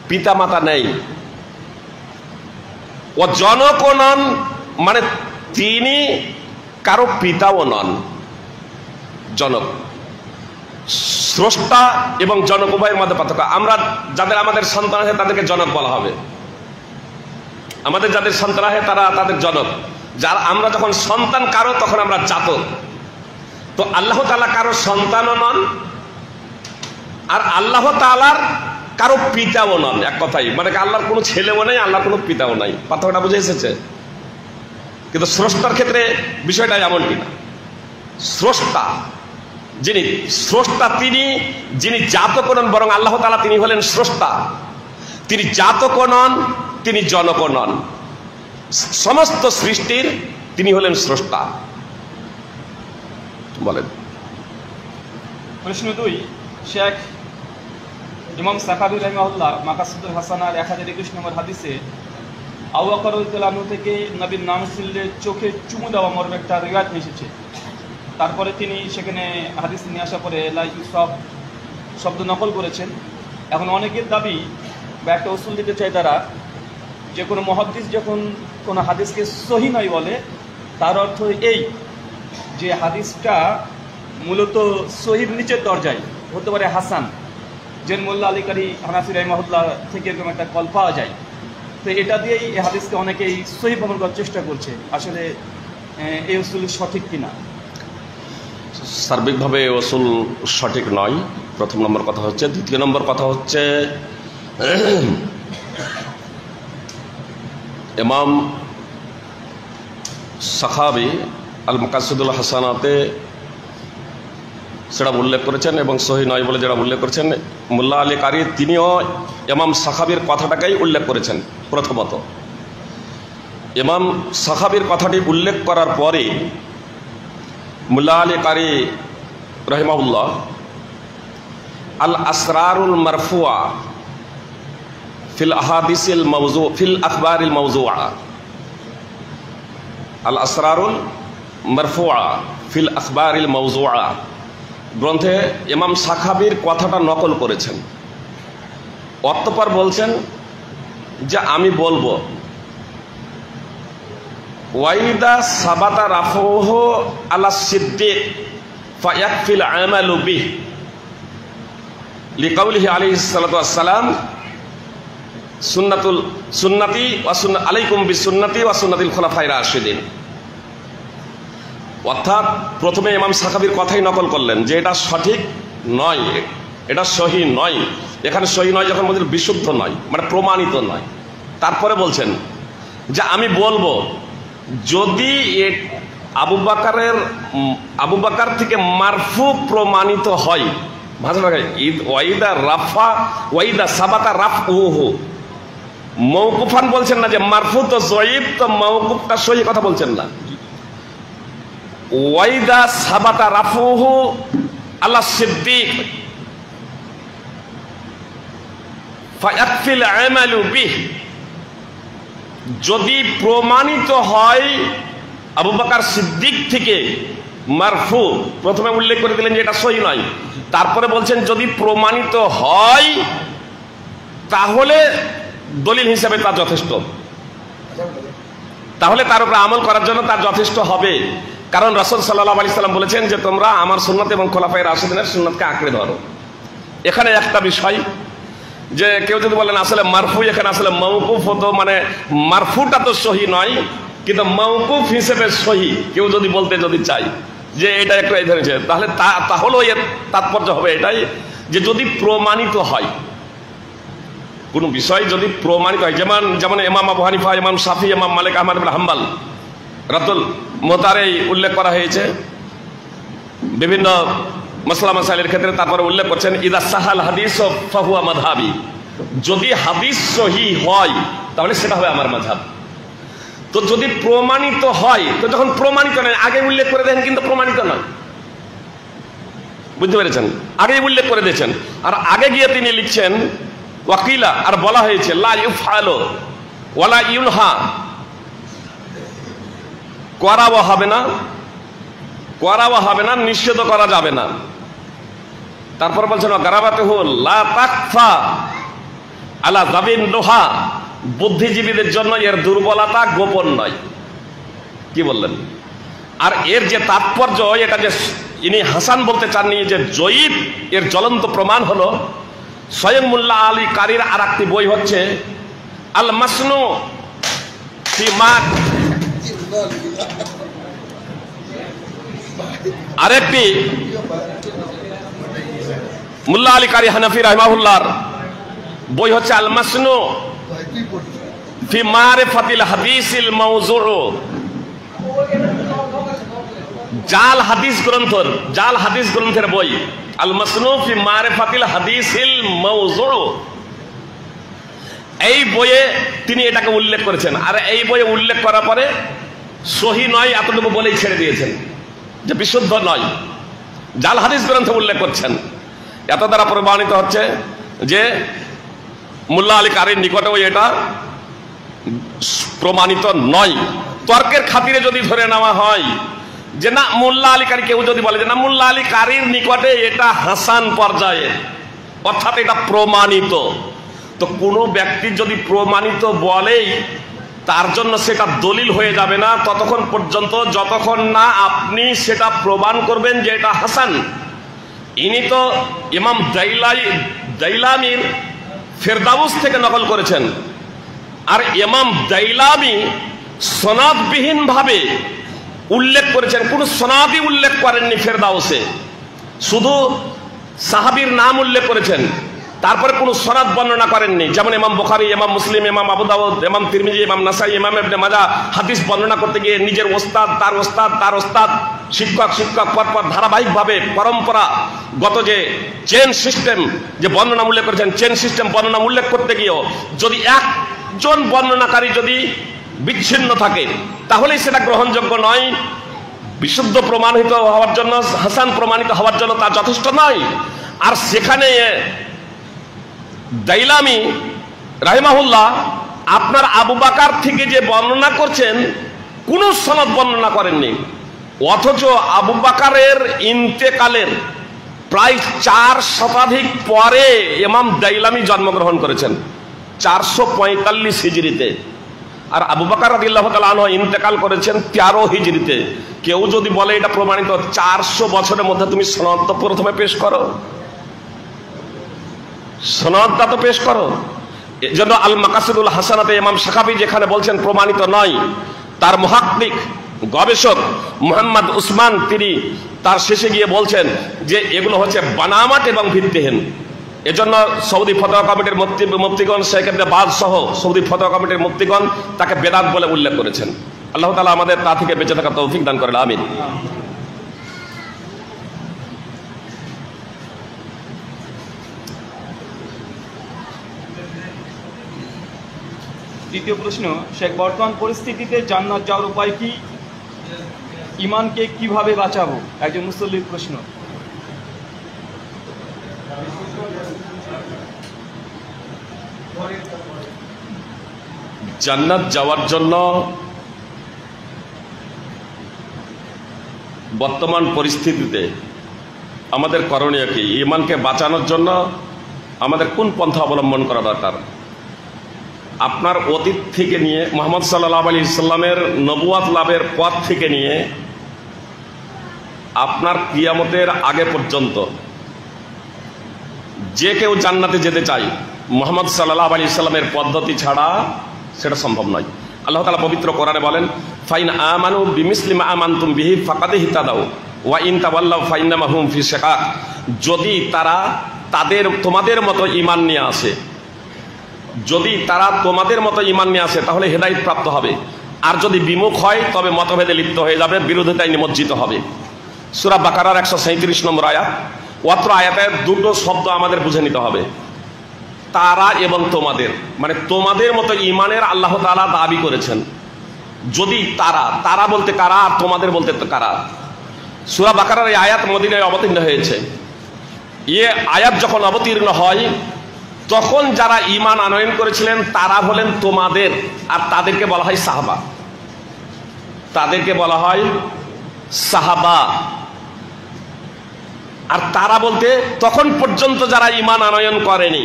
পিতামাতা নেই। ও জনকও নন, মানে তিনি কারো পিতাও নন। জনক, স্রষ্টা এবং জনক উভয়ের মধ্যে পার্থক্য। আমরা যাদের আমাদের সন্তান আছে তাদেরকে জনক বলা হবে, আমাদের যাদের সন্তান আছে তারা তাদের জনক। যার আমরা যখন সন্তান কারো তখন আমরা জাতক। তো আল্লাহ তাআলা কারো সন্তানও নন, আর আল্লাহ তাআলার কারো পিতাও নন। এক কথাই, মানে আল্লাহর কোনো ছেলেও নেই, আল্লাহর কোনো পিতাও নাই। পার্থক্যটা বুঝে এসেছে? কিন্তু স্রষ্টার ক্ষেত্রে বিষয়টা এমনটি না। স্রষ্টা যিনি স্রষ্টা, তিনি যিনি জাতক নন, বরং আল্লাহ তাআলা তিনি হলেন স্রষ্টা। তিনি জাতক নন, তিনি জনক নন, সমস্ত সৃষ্টির তিনি হলেন স্রষ্টা। বলেন। প্রশ্ন 2, শেখ ইমাম সাখাবী রাহিমাহুল্লাহ মাকাসিদুল হাসানার 1021 নম্বর হাদিসে আবু বকর রাদিয়াল্লাহু আনহু থেকে নবীর নাম শুনলে চোখে চুমু দেওয়া মর্মে একটা রিওয়ায়াত এসেছে। তারপরে তিনি সেখানে হাদিস নিয়ে আসার পরে লা ইউসাফ শব্দ নকল করেছেন। এখন অনেকের দাবি বা একটা উসুল দিতে চাই তারা, যে কোনো মুহাদ্দিস যখন কোনো হাদিসকে সহি নয় বলে, তার অর্থ এই যে হাদিসটা মূলত সহির নিচের দরজায়, হতে পারে হাসান, যেন মোল্লা আলী কারি হানাফি রাহিমাহুল্লাহ থেকে এরকম একটা কল পাওয়া যায়। তো এটা দিয়েই এই হাদিসকে অনেকেই সহি প্রমাণ করার চেষ্টা করছে। আসলে এই উসুল সঠিক কিনা? সার্বিকভাবে ওসুল সঠিক নয়, প্রথম নম্বর কথা হচ্ছে। দ্বিতীয় নম্বর কথা হচ্ছে, ইমাম সাখাবী আল মাকাসিদুল হাসানাতে সেটা উল্লেখ করেছেন, এবং সহি নয় বলে যেটা উল্লেখ করেছেন মোল্লা আলী কারি, তিনিও ইমাম সাখাবীর কথাটাকেই উল্লেখ করেছেন। প্রথমত, ইমাম সাখাবীর কথাটি উল্লেখ করার পরে মোল্লা আলী কারি রাহিমাহুল্লাহ আল আসরারুল মারফুয়া ফিল আহাদিসিল মাওযু ফিল আখবারিল মাওযুআ, আল আসরারুল মারফুয়া ফিল আখবারিল মাওযুআ গ্রন্থে ইমাম সাখাবীর কথাটা নকল করেছেন। অতঃপর বলছেন যে আমি বলবো, ওয়াইদা সাবাতা রাফুহু আলা সিদ্দিক ফায়াকফিল আমালু বিহি লিকাউলিহি আলাইহিস সালাতু ওয়াস সালাম সুন্নতি ওয়া সুন্নাত আলাইকুম বিসুন্নতি ওয়া সুন্নাতিল খুলাফায়ে রাশিদিন। অর্থাৎ প্রথমে ইমাম সাখাবীর কথাই নকল করলেন যে এটা সঠিক নয়, এটা সহি নয়। এখানে সহি নয় যখন বলছেন বিশুদ্ধ নয়, মানে প্রমাণিত নয়। তারপরে বলছেন যে আমি বলবো, যদি আবু বকর থেকে মারফু প্রমাণিত হয়, ওয়াইদা রাফা ওয়াইদা সাবাতা রাফউহু, মওকুফান বলছেন না, যে মারফু তো যঈফ, তো মওকুফটা সহি কথা বলছেন না। ওয়াইদা সাবাতা রাফুহু আলা সিদ্দিক ফায়াকফিল আমালু বিহি, যদি প্রমাণিত হয় আবু বকর সিদ্দিক থেকে মারফু, প্রথমে উল্লেখ করে দিলেন যে এটা সহি নয়, তারপরে বলছেন যদি প্রমাণিত হয় তাহলে দলিল হিসাবে তা যথেষ্ট, তাহলে তার উপরে আমল করার জন্য তার যথেষ্ট হবে। কারণ রাসূল সাল্লাল্লাহু আলাইহি সাল্লাম বলেছেন যে তোমরা আমার সুন্নাত এবং খোলাফায়ে রাশিদিনের সুন্নাতকে আঁকড়ে ধরো। এখানে একটা বিষয়, যে কেউ যদি বলেন আসলে মারফু, এখানে আসলে মওকুফ হতো, মানে মারফুটা তো সহি নয় কিন্তু মওকুফ হিসেবে সহি, কেউ যদি বলতে যদি চাই যে এটা একটু এই ধরেছে, তাহলেও এর তাৎপর্য হবে এটাই যে যদি প্রমাণিত হয় কোন বিষয়, যদি প্রমাণিত হয়, যেমন ইমাম আবু হানিফা, ইমাম শাফি, ইমাম মালিক, আহমদ ইবনে হাম্বল রাতুল মুতারে উল্লেখ করা হয়েছে বিভিন্ন মাসলা মাসাইলের ক্ষেত্রে। তারপরে উল্লেখ করছেন ইদা সাহাল হাদিস ফাহুয়া মাযহাবি, যদি হাদিস সহি হয় তাহলে সেটা হবে আমার মাযহাব। তো যদি প্রমাণিত হয়, তো যখন প্রমাণিত নয়, আগে উল্লেখ করে দেন কিন্তু প্রমাণিত নয়, বুঝতে পেরেছেন? আগেই উল্লেখ করে দিয়েছেন, আর আগে গিয়ে তিনি লিখছেন ওয়াকিলা, আর বলা হয়েছে লা ইউফআলু ওয়ালা ইউনহা, করাও হবে না, নিষেধ করা যাবে না। তারপর বলছেন গারাবাতুহু লা তাকফা আলা যাবিন লোহা বুদ্ধিজীবীদের জন্য এর দুর্বলতা গোপন নয়। কি বললেন? আর এর যে তাৎপর্য, এটা যে ইনি হাসান বলতে চাননি, যে জয়ীব, এর জ্বলন্ত প্রমাণ হলো স্বয়ং মোল্লা আলী কারির আর একটি বই হচ্ছে আল মাসনু ফি মা, আরেকটি মোল্লা আলী কারি হানাফি রাহিমাহুল্লাহর বই হচ্ছে আল মাসনু ফি মারিফাতিল হাদিসিল মাওযুউ। জাল হাদিস গ্রন্থের বই আল মাসনু ফি মারিফাতিল হাদিসিল মাওযুউ। এই বইয়ে তিনি এটাকে উল্লেখ করেছেন, আর এই বইয়ে উল্লেখ করার পরে সহি নয় এতটুকু বলেই ছেড়ে দিয়েছেন, যে বিশুদ্ধ নয়, জাল হাদিস গ্রন্থে উল্লেখ করছেন। এত দ্বারা প্রমাণিত হচ্ছে যে মোল্লা আলী কারির নিকটেও এটা প্রমাণিত নয়। তর্কের খাতিরে যদি ধরে নেওয়া হয় যে না, মোল্লা আলী কারি, কেউ যদি বলে যে না মোল্লা আলী কারির নিকটে এটা হাসান পর্যায়ের, অর্থাৎ এটা প্রমাণিত, তো কোনো ব্যক্তি যদি প্রমাণিত বলেই তার জন্য সেটা দলিল হয়ে যাবে না ততক্ষণ পর্যন্ত যতক্ষণ না আপনি সেটা প্রমাণ করবেন যে এটা হাসান। ইনি তো ইমাম দাইলামির ফেরদাউস থেকে নকল করেছেন, আর ইমাম দাইলামি সনদবিহীন ভাবে উল্লেখ করেছেন, কোন সনদই উল্লেখ করেননি ফেরদাউসে, শুধু সাহাবীর নাম উল্লেখ করেছেন, তারপরে কোনো সনদ বর্ণনা করেননি। যেমন ইমাম বুখারী, ইমাম মুসলিম, ইমাম আবু দাউদ, ইমাম তিরমিজি, ইমাম নাসাই, ইমাম ইবনে মাজাহ হাদিস বর্ণনা করতে গিয়ে নিজের ওস্তাদ, তার ওস্তাদ, শিক্ষক পরপর ধারাবাহিকভাবে পরম্পরাগত যে চেন সিস্টেম যে বর্ণনা উল্লেখ করেছেন, চেন সিস্টেম বর্ণনা উল্লেখ করতে গিয়েও যদি একজন বর্ণনাকারী যদি বিচ্ছিন্ন থাকে তাহলেই সেটা গ্রহণযোগ্য নয়। বিশুদ্ধ প্রমাণিত হওয়ার জন্য, হাসান প্রমাণিত হওয়ার জন্য তা যথেষ্ট নয়। আর সেখানে দাইলামি রাহিমাহুল্লাহ আপনার আবু বকর থেকে যে বর্ণনা করছেন কোন সনদ বর্ণনা করেননি, অথচ আবু বকরের ইন্তেকালের প্রায় 4 শতাধিক পরে ইমাম দাইলামি জন্মগ্রহণ করেছেন, 445 হিজরিতে, আর আবু বকর রাদিয়াল্লাহু তাআলা আনহু ইন্তেকাল করেছেন 13 হিজরিতে। কেউ যদি বলে এটা প্রমাণিত, 400 বছরের মধ্যে তুমি সনদ তো প্রথমে পেশ করো, সনদটা তো পেশ করো। এর জন্য আল মাকাসিদুল হাসানাতে ইমাম শাকাফি যেখানে বলছেন প্রমাণিত নয়, তার মুহাক্কিক গবেষক মুহাম্মদ উসমান তিনি তার শেষে গিয়ে বলছেন যে এগুলো হচ্ছে বানামাট এবং ভিত্তিহীন। এজন্য সৌদি ফতোয়া কমিটির মুফতিগণ শেখ ইবনে বাজ সহ সৌদি ফতোয়া কমিটির মুফতিগণ তাকে বেদাত বলে উল্লেখ করেছেন। আল্লাহ তাআলা আমাদের তা থেকে বেঁচে থাকার তৌফিক দান করেন, আমিন। দ্বিতীয় প্রশ্ন, শেখ, বর্তমান পরিস্থিতিতে জান্নাত যাওয়ার উপায় কি? ইমানকে কিভাবে বাঁচাবো? একজন মুসল্লির প্রশ্ন। জান্নাত যাওয়ার জন্য বর্তমান পরিস্থিতিতে আমাদের করণীয় কি? ইমানকে বাঁচানোর জন্য আমাদের কোন পন্থা অবলম্বন করা দরকার? আপনার অতীত থেকে নিয়ে মুহাম্মদ সাল্লাল্লাহু আলাইহি সাল্লামের নবুয়াত লাভের পর থেকে নিয়ে আপনার কিয়ামতের আগে পর্যন্ত যে কেউ জান্নাতে যেতে চায় মুহাম্মদ সাল্লাল্লাহু আলাইহি সাল্লামের পদ্ধতি ছাড়া সেটা সম্ভব নয়। আল্লাহ তাআলা পবিত্র কোরআনে বলেন, ফাইন আমানু বিমিসলি মা আমানতুম বিহি ফাকাদ ইহতাদাউ ওয়া ইন তাওয়াল্লাউ ফাইন্নামা হুম ফি শিকাক। যদি তারা তোমাদের মতো ঈমান নিয়ে আসে, যদি তারা তোমাদের মতো ঈমান নিয়ে আসে তাহলে হেদায়েত প্রাপ্ত হবে, আর যদি বিমুখ হয় তবে মতভেদে লিপ্ত হয়ে যাবে, বিরোধিতায় নিমজ্জিত হবে। সূরা বাকারার 137 নম্বর আয়াত। অত্র আয়াতে দুটো শব্দ আমাদের বুঝে নিতে হবে, তারা এবং তোমাদের, মানে তোমাদের মতো ঈমানের আল্লাহ তাআলা দাবি করেছেন। যদি তারা বলতে কারা আর তোমাদের বলতে কারা? সূরা বাকারার এই আয়াত মদিনায় অবতীর্ণ হয়েছে। এই আয়াত যখন অবতীর্ণ হয় তখন যারা ঈমান আনয়ন করেছিলেন তারা হলেন তোমাদের, আর তাদেরকে বলা হয় সাহাবা, তাদেরকে বলা হয় সাহাবা। আর তারা বলতে তখন পর্যন্ত যারা ঈমান আনয়ন করেনি,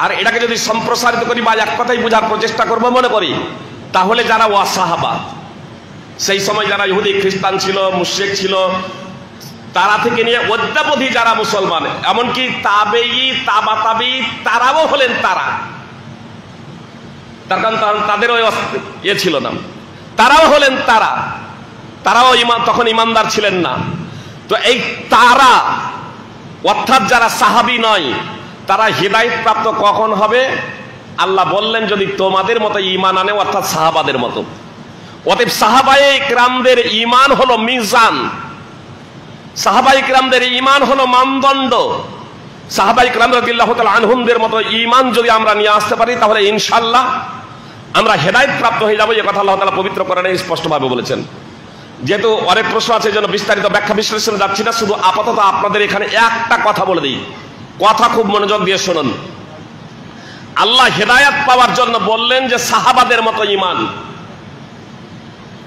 আর এটাকে যদি সম্প্রসারিত করি বা এক কথাই বোঝার প্রচেষ্টা করব মনে করি, তাহলে যারা ওয়াসাহাবা, সেই সময় যারা ইহুদি খ্রিস্টান ছিল, মুশরিক ছিল, তারা থেকে নিয়ে অদ্যাবধি যারা মুসলমান, এমনকি তাবেঈ তাবা তাবি, তারাও হলেন তারা, তার কারণ তাদেরও ইয়ে ছিল না, তারাও হলেন তারা, তারাও তখন ইমানদার ছিলেন না। তো এই তারা অর্থাৎ যারা সাহাবী নয়, তারা হিদায়াত প্রাপ্ত কখন হবে? আল্লাহ বললেন যদি তোমাদের মতো ঈমান আনে, অর্থাৎ সাহাবাদের মতো। অতএব সাহাবায়ে কিরামদের ঈমান হলো মিজান, সাহাবায়ে কিরামদের ঈমান হলো মানদণ্ড। সাহাবায়ে কিরাম রাদিয়াল্লাহু তাআলা আনহুমদের মতো ঈমান যদি আমরা নিয়ে আসতে পারি, তাহলে ইনশাআল্লাহ আমরা হেদায়েত প্রাপ্ত হয়ে যাবো। এই কথা আল্লাহ তাআলা পবিত্র কোরআনে স্পষ্টভাবে বলেছেন। যেহেতু অনেক প্রশ্ন আছে, জন্য বিস্তারিত ব্যাখ্যা বিশ্লেষণে যাচ্ছি না, শুধু আপাতত আপনাদের এখানে একটা কথা বলে দিই, কথা খুব মনোযোগ দিয়ে শুনুন। আল্লাহ হেদায়েত পাওয়ার জন্য বললেন যে সাহাবাদের মতো ঈমান।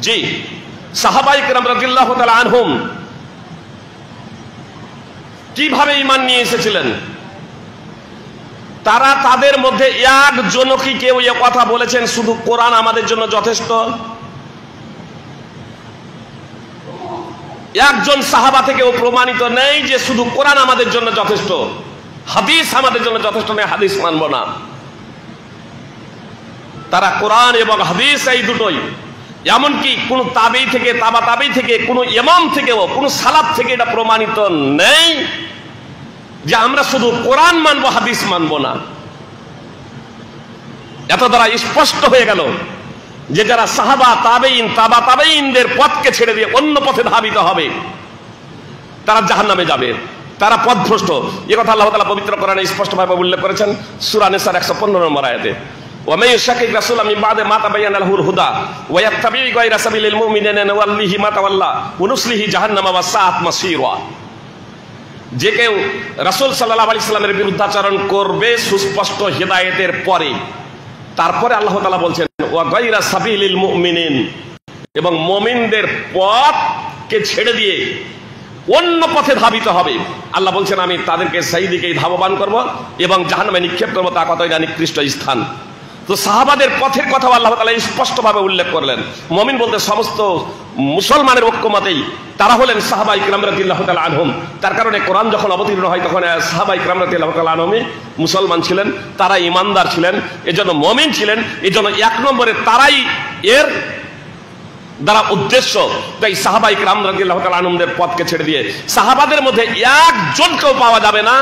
জি, সাহাবায়ে কিরাম রাদিয়াল্লাহু তাআলা আনহুম কিভাবে ঈমান নিয়ে এসেছিলেন? তারা তাদের মধ্যে একজনও কি কেউ এ কথা বলেছেন শুধু কোরআন আমাদের জন্য যথেষ্ট? একজন সাহাবা থেকেও প্রমাণিত নেই যে শুধু কোরআন আমাদের জন্য যথেষ্ট, হাদিস আমাদের জন্য যথেষ্ট নেই, হাদিস মানব না। তারা কোরআন এবং হাদিস এই দুটোই, এমনকি কোন তাবেঈ থেকে, তাবা তাবেঈ থেকে, কোন ইমাম থেকেও, কোন সালাফ থেকে এটা প্রমাণিত নেই যে আমরা শুধু কোরআন মানবো, হাদিস মানবো না। এত দ্বারা স্পষ্ট হয়ে গেল যে যারা সাহাবা, তাবেঈন, তাবা তাবেঈনদের পথকে ছেড়ে দিয়ে অন্য পথে ধাবিত হবে, তারা জাহান্নামে যাবে, তারা পথভ্রষ্ট। এ কথা আল্লাহ তাআলা পবিত্র কোরআনে স্পষ্টভাবে উল্লেখ করেছেন সূরা নিসার 115 নম্বর আয়াতে। ওয়া মান ইউশাকিক রাসূলা মিন বা'দি মা তাবায়্যানা লাহুল হুদা ওয়া ইয়াত্তাবি' গায়রা সাবিলিল মুমিনিনা নুওয়াল্লিহি মা তাওয়াল্লা ওয়া নুসলিহি জাহান্নামা ওয়া সাআত মাসীরা। যে কেউ রাসূল সাল্লাল্লাহু আলাইহি সাল্লামের বিরুদ্ধাচরণ করবে সুস্পষ্ট হিদায়াতের পরে, তারপরে আল্লাহ তাআলা বলছেন ওয়া গায়রা সাবিলিল মুমিনিন, এবং মুমিনদের পথকে ছেড়ে দিয়ে অন্য পথে ধাবিত হবে। আল্লাহ বলছেন আমি তাদেরকে সেই দিকেই ধাবমান করব এবং জাহান্নামে নিক্ষেপ করবো, তা কতই না নিকৃষ্ট স্থান। তো সাহাবাদের পথের কথা আল্লাহ তাআলা স্পষ্টভাবে উল্লেখ করলেন। মুমিন বলতে সমস্ত মুসলমানের ঐক্যমতেই তারা হলেন সাহাবায়ে কিরাম রাদিয়াল্লাহু তাআলা আনহুম। তার কারণে কোরআন যখন অবতীর্ণ হয় তখন সাহাবায়ে কিরাম রাদিয়াল্লাহু তাআলা আনহুম মুসলমান ছিলেন, তারা ঈমানদার ছিলেন, এজন্য মুমিন ছিলেন, এজন্য এক নম্বরে তারাই এর দ্বারা উদ্দেশ্য। তাই সাহাবায়ে কিরাম রাদিয়াল্লাহু তাআলা আনহুমদের পথকে ছেড়ে দিয়ে সাহাবাদের মধ্যে একজনকেও পাওয়া যাবে না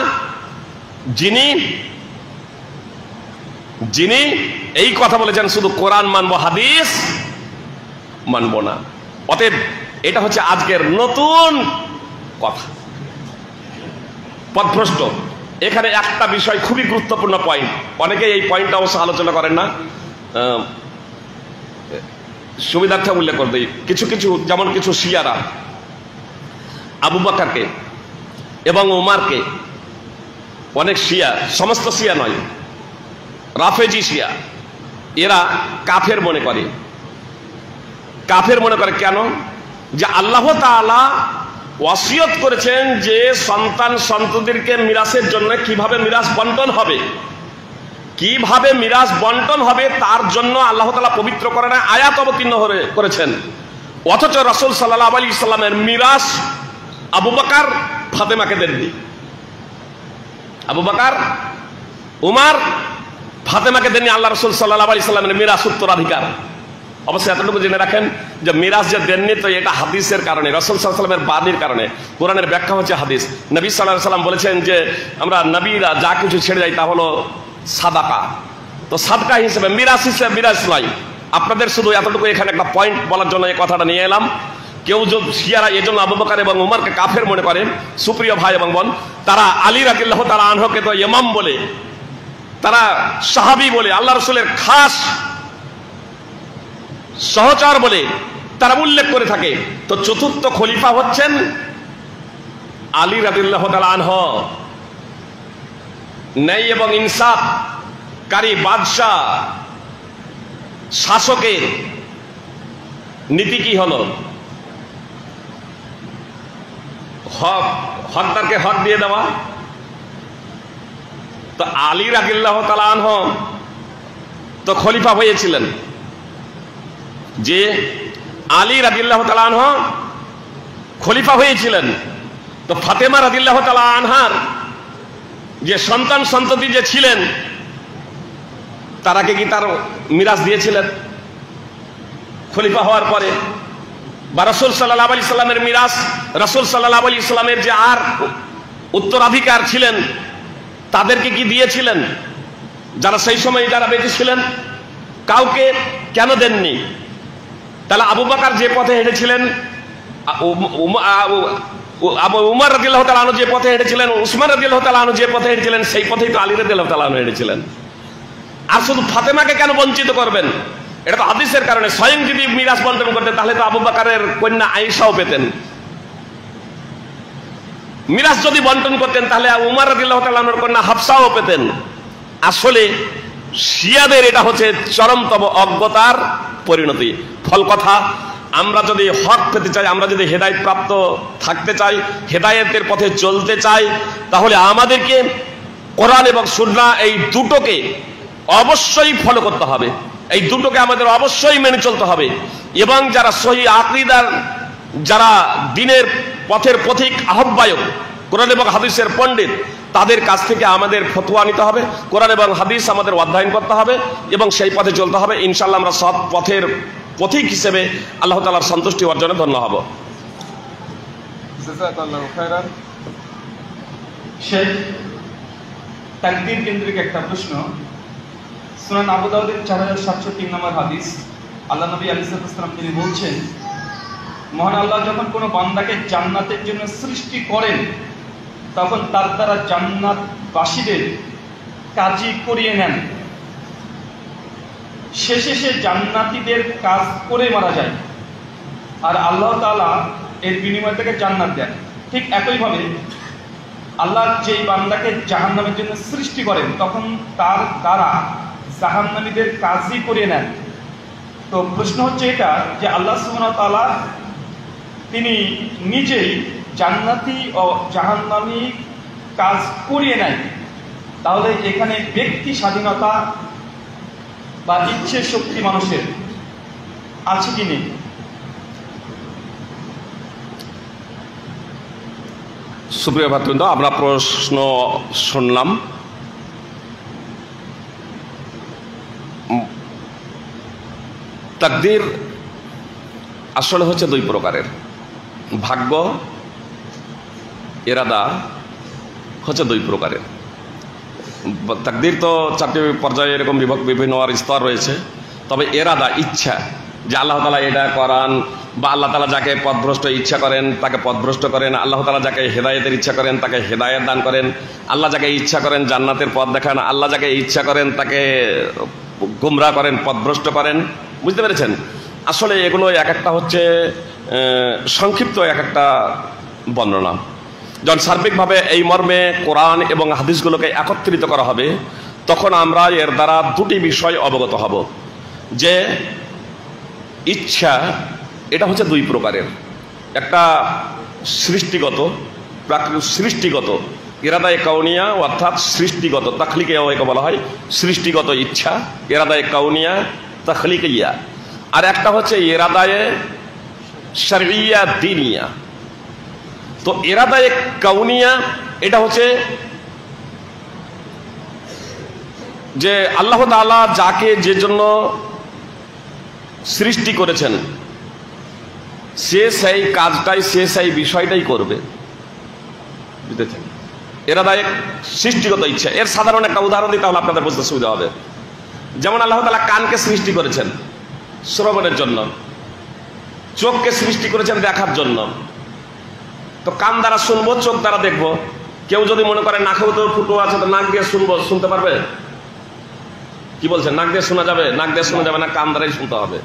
যিনি এই কথা বলেছেন শুধু কোরআন মানবো, হাদিস মানবো না। অতএব এটা হচ্ছে আজকের নতুন কথা, পথভ্রষ্ট। এখানে একটা বিষয় খুবই গুরুত্বপূর্ণ পয়েন্ট, অনেকে এই পয়েন্টটা অবশ্য আলোচনা করেন না, সুবিধার্থে উল্লেখ করে দিই। কিছু যেমন কিছু শিয়ারা আবু বকরকে এবং উমারকে, অনেক শিয়া, সমস্ত শিয়া নয়, রাফেজি শিয়া, এরা কাফের মনে করে। কাফের মনে করে কেন? যে আল্লাহ তাআলা ওয়াসিয়ত করেছেন যে সন্তান সন্ততিদেরকে মিরাসের জন্য কিভাবে মিরাস বন্টন হবে, কিভাবে মিরাস বন্টন হবে তার জন্য আল্লাহ তাআলা পবিত্র কোরআনে আয়াত অবতীর্ণ করেছেন। অথচ রাসূল সাল্লাল্লাহু আলাইহি সাল্লামের মিরাস আবু বকর ফাতেমাকে দেননি, আবু বকর উমর ফাতেমাকে দেননি আল্লাহ রাসূল সাল্লাল্লাহু আলাইহি সাল্লামের মিরাস উত্তরাধিকার। অবশ্যই এতটুকু জেনে রাখেন যে মিরাস যে দেননি, তো এটা হাদিসের কারণে, রাসূল সাল্লাল্লাহু আলাইহি সাল্লামের বাণীর কারণে। কোরআনের ব্যাখ্যা হচ্ছে হাদিস। নবী সাল্লাল্লাহু আলাইহি সাল্লাম বলেছেন যে আমরা নবীরা যা কিছু ছেড়ে যাই তা হলো সাদাকা, তো সাদকা হিসেবে, মিরাস হিসেবে মিরাস নয়। আপনাদের শুধু এতটুকু এখানে একটা পয়েন্ট বলার জন্য এই কথাটা নিয়ে এলাম। কেউ যদি শিয়ারা এই জন্য আবু বকর এবং উমরকে কাফের মনে করে, সুপ্রিয় ভাই এবং বোন, তারা আলী রাদিয়াল্লাহু তাআলা আনহুকে তো ইমাম বলে, তারা সাহাবী বলে, আল্লাহ রাসূলের খাস সহচর বলে তারা উল্লেখ করে থাকে। তো চতুর্থ খলিফা হচ্ছেন আলী রাদিয়াল্লাহু তাআলা আনহু। ন্যায় এবং ইনসাফকারী বাদশাহ, শাসকের নীতি কি হলো? হকদারকে হক দিয়ে দেওয়া, তো আলী রাদিয়াল্লাহু তাআলা আনহু তো খলিফা হয়েছিলেন, যে আলী রাদিয়াল্লাহু তাআলা আনহু খলিফা হয়েছিলেন, তো ফাতেমা রাদিয়াল্লাহু তাআলা আনহার যে সন্তান সন্ততি যে ছিলেন তারাকে কি তার মিরাস দিয়েছিলেন খলিফা হওয়ার পরে? বা রাসূল সাল্লাল্লাহু আলাইহি সাল্লামের মিরাস, রাসূল সাল্লাল্লাহু আলাইহি সাল্লামের যে আর উত্তরাধিকার ছিলেন তাদেরকে কি দিয়েছিলেন? যারা সেই সময় যারা বেঁচে ছিলেন কাউকে কেন দেননি? তাহলে আবু বকর যে পথে হেঁটেছিলেন, উমর রাদিয়াল্লাহু তাআলা আনহু যে পথে হেঁটেছিলেন, উসমান রাদিয়াল্লাহু তাআলা আনহু যে পথে হেঁটেছিলেন, সেই পথেই তো আলী রাদিয়াল্লাহু তাআলা আনহু হেঁটেছিলেন। আর শুধু ফাতেমাকে কেন বঞ্চিত করবেন? এটা তো হাদিসের কারণে। স্বয়ং যদি মিরাজ বন্টন করতেন তাহলে তো আবু বকরের কন্যা আয়েশাও পেতেন। মিরাজ যদি বন্টন করতেন তাহলে উমর রাদিয়াল্লাহু তাআলা আনহুর কন্যা হাফসাও পেতেন। আসলে শিয়াদের এটা হচ্ছে চরমতম অজ্ঞতার পরিণতি। ফল কথা, আমরা যদি হক পেতে চাই, আমরা যদি হেদায়েত প্রাপ্ত থাকতে চাই, হেদায়েতের পথে চলতে চাই, তাহলে আমাদেরকে কোরআন এবং সুন্নাহ এই দুটোকে অবশ্যই ফলো করতে হবে, এই দুটোকে আমাদের অবশ্যই মেনে চলতে হবে। এবং যারা সহি আকীদার, যারা দ্বীনের পথের পথিক আহ্বায়ক, কোরআন এবং হাদিসের পণ্ডিত, তাদের কাছ থেকে আমাদের ফতোয়া নিতে হবে, কোরআন এবং হাদিস আমাদের অধ্যয়ন করতে হবে এবং সেই পথে চলতে হবে। ইনশাআল্লাহ আমরা সৎ পথের পথিক হিসেবে আল্লাহ তাআলার সন্তুষ্টি অর্জনে ধন্য হব। জাযাকাল্লাহু খাইরান। শেখ, তাকদীর কেন্দ্রিক একটা প্রশ্ন। সুনান আবু দাউদের 4703 নম্বর হাদিস, আল্লাহ নবী আলাইহিস সালাম তিনি বলছেন, মহান আল্লাহ যখন কোনো বান্দাকে জান্নাতের জন্য সৃষ্টি করেন তখন তার দ্বারা জান্নাতবাসীদের কাজী করিয়ে নেন, শেষে সে জান্নাতীদের কাজ করে মারা যায় আর আল্লাহ তাআলা এর বিনিময়ে তাকে জান্নাত দেন। ঠিক একইভাবে আল্লাহ যেই বান্দাকে জাহান্নামের জন্য সৃষ্টি করেন তখন তার দ্বারা জাহান্নামীদের কাজই করিয়ে নেন। তো প্রশ্ন হচ্ছে এটা যে আল্লাহ সুবহানাহু ওয়া তাআলা তিনি নিজেই জান্নাতি ও জাহান্নামী কাজ করিয়ে নেন, তাহলে এখানে ব্যক্তি স্বাধীনতা বা ইচ্ছে শক্তি মানুষের আছে কি নেই? সুপ্রিয় ভাতৃবৃন্দ, আমরা প্রশ্ন শুনলাম। তাকদীর আসলে হচ্ছে দুই প্রকারের, ভাগ্য, ইরাদা হচ্ছে দুই প্রকারের। তাকদীর তো চারটি পর্যায়ে এরকম বিভিন্ন স্তর রয়েছে, তবে ইরাদা, ইচ্ছা, যে আল্লাহ তাআলা এটা করান, বা আল্লাহ তাআলা যাকে পথভ্রষ্ট ইচ্ছা করেন তাকে পথভ্রষ্ট করেন, আল্লাহ তাআলা যাকে হেদায়েতের ইচ্ছা করেন তাকে হেদায়েত দান করেন, আল্লাহ যাকে ইচ্ছা করেন জান্নাতের পথ দেখান, আল্লাহ যাকে ইচ্ছা করেন তাকে গুমরাহ করেন, পথভ্রষ্ট করেন। বুঝতে পেরেছেন? আসলে এগুলো এক একটা হচ্ছে সংক্ষিপ্ত এক একটা বর্ণনা। যখন সার্বিকভাবে এই মর্মে কোরআন এবং হাদিসগুলোকে একত্রিত করা হবে তখন আমরা এর দ্বারা দুটি বিষয় অবগত হব, যে ইচ্ছা এটা হচ্ছে দুই প্রকারের, একটা সৃষ্টিগত, সৃষ্টিগত ইরাদায়ে কাউনিয়া, অর্থাৎ সৃষ্টিগত, তাখলিকে একে বলা হয় সৃষ্টিগত ইচ্ছা, ইরাদায়ে কাউনিয়া, তাখলিকিয়া। আর একটা হচ্ছে ইরাদায়ে শরঈয়া, দ্বীনিয়া। তো ইরাদায়ে কাউনিয়া এটা হচ্ছে যে আল্লাহ তাআলা যাকে যে জন্য সৃষ্টি করেছেন সে সেই কাজটাই, সে সেই বিষয়টাই করবে। বুঝতেছেন? ইরাদায়ে সৃষ্টিগত ইচ্ছা। এর সাধারণ একটা উদাহরণ দিই তাহলে আপনাদের বুঝতে সুবিধা হবে। যেমন আল্লাহ তাআলা কানকে সৃষ্টি করেছেন শ্রবণের জন্য, চোখকে সৃষ্টি করেছেন দেখার জন্য। তো কান দ্বারা শুনবো, চোখ দ্বারা দেখবো। কেউ যদি মনে করে নাকেও তো ফুটো আছে, তো নাক দিয়ে শুনবো, শুনতে পারবে? কি বলছেন? নাক দিয়ে শোনা যাবে? নাক দিয়ে শোনা যাবে না, কান দ্বারাই শুনতে হবে।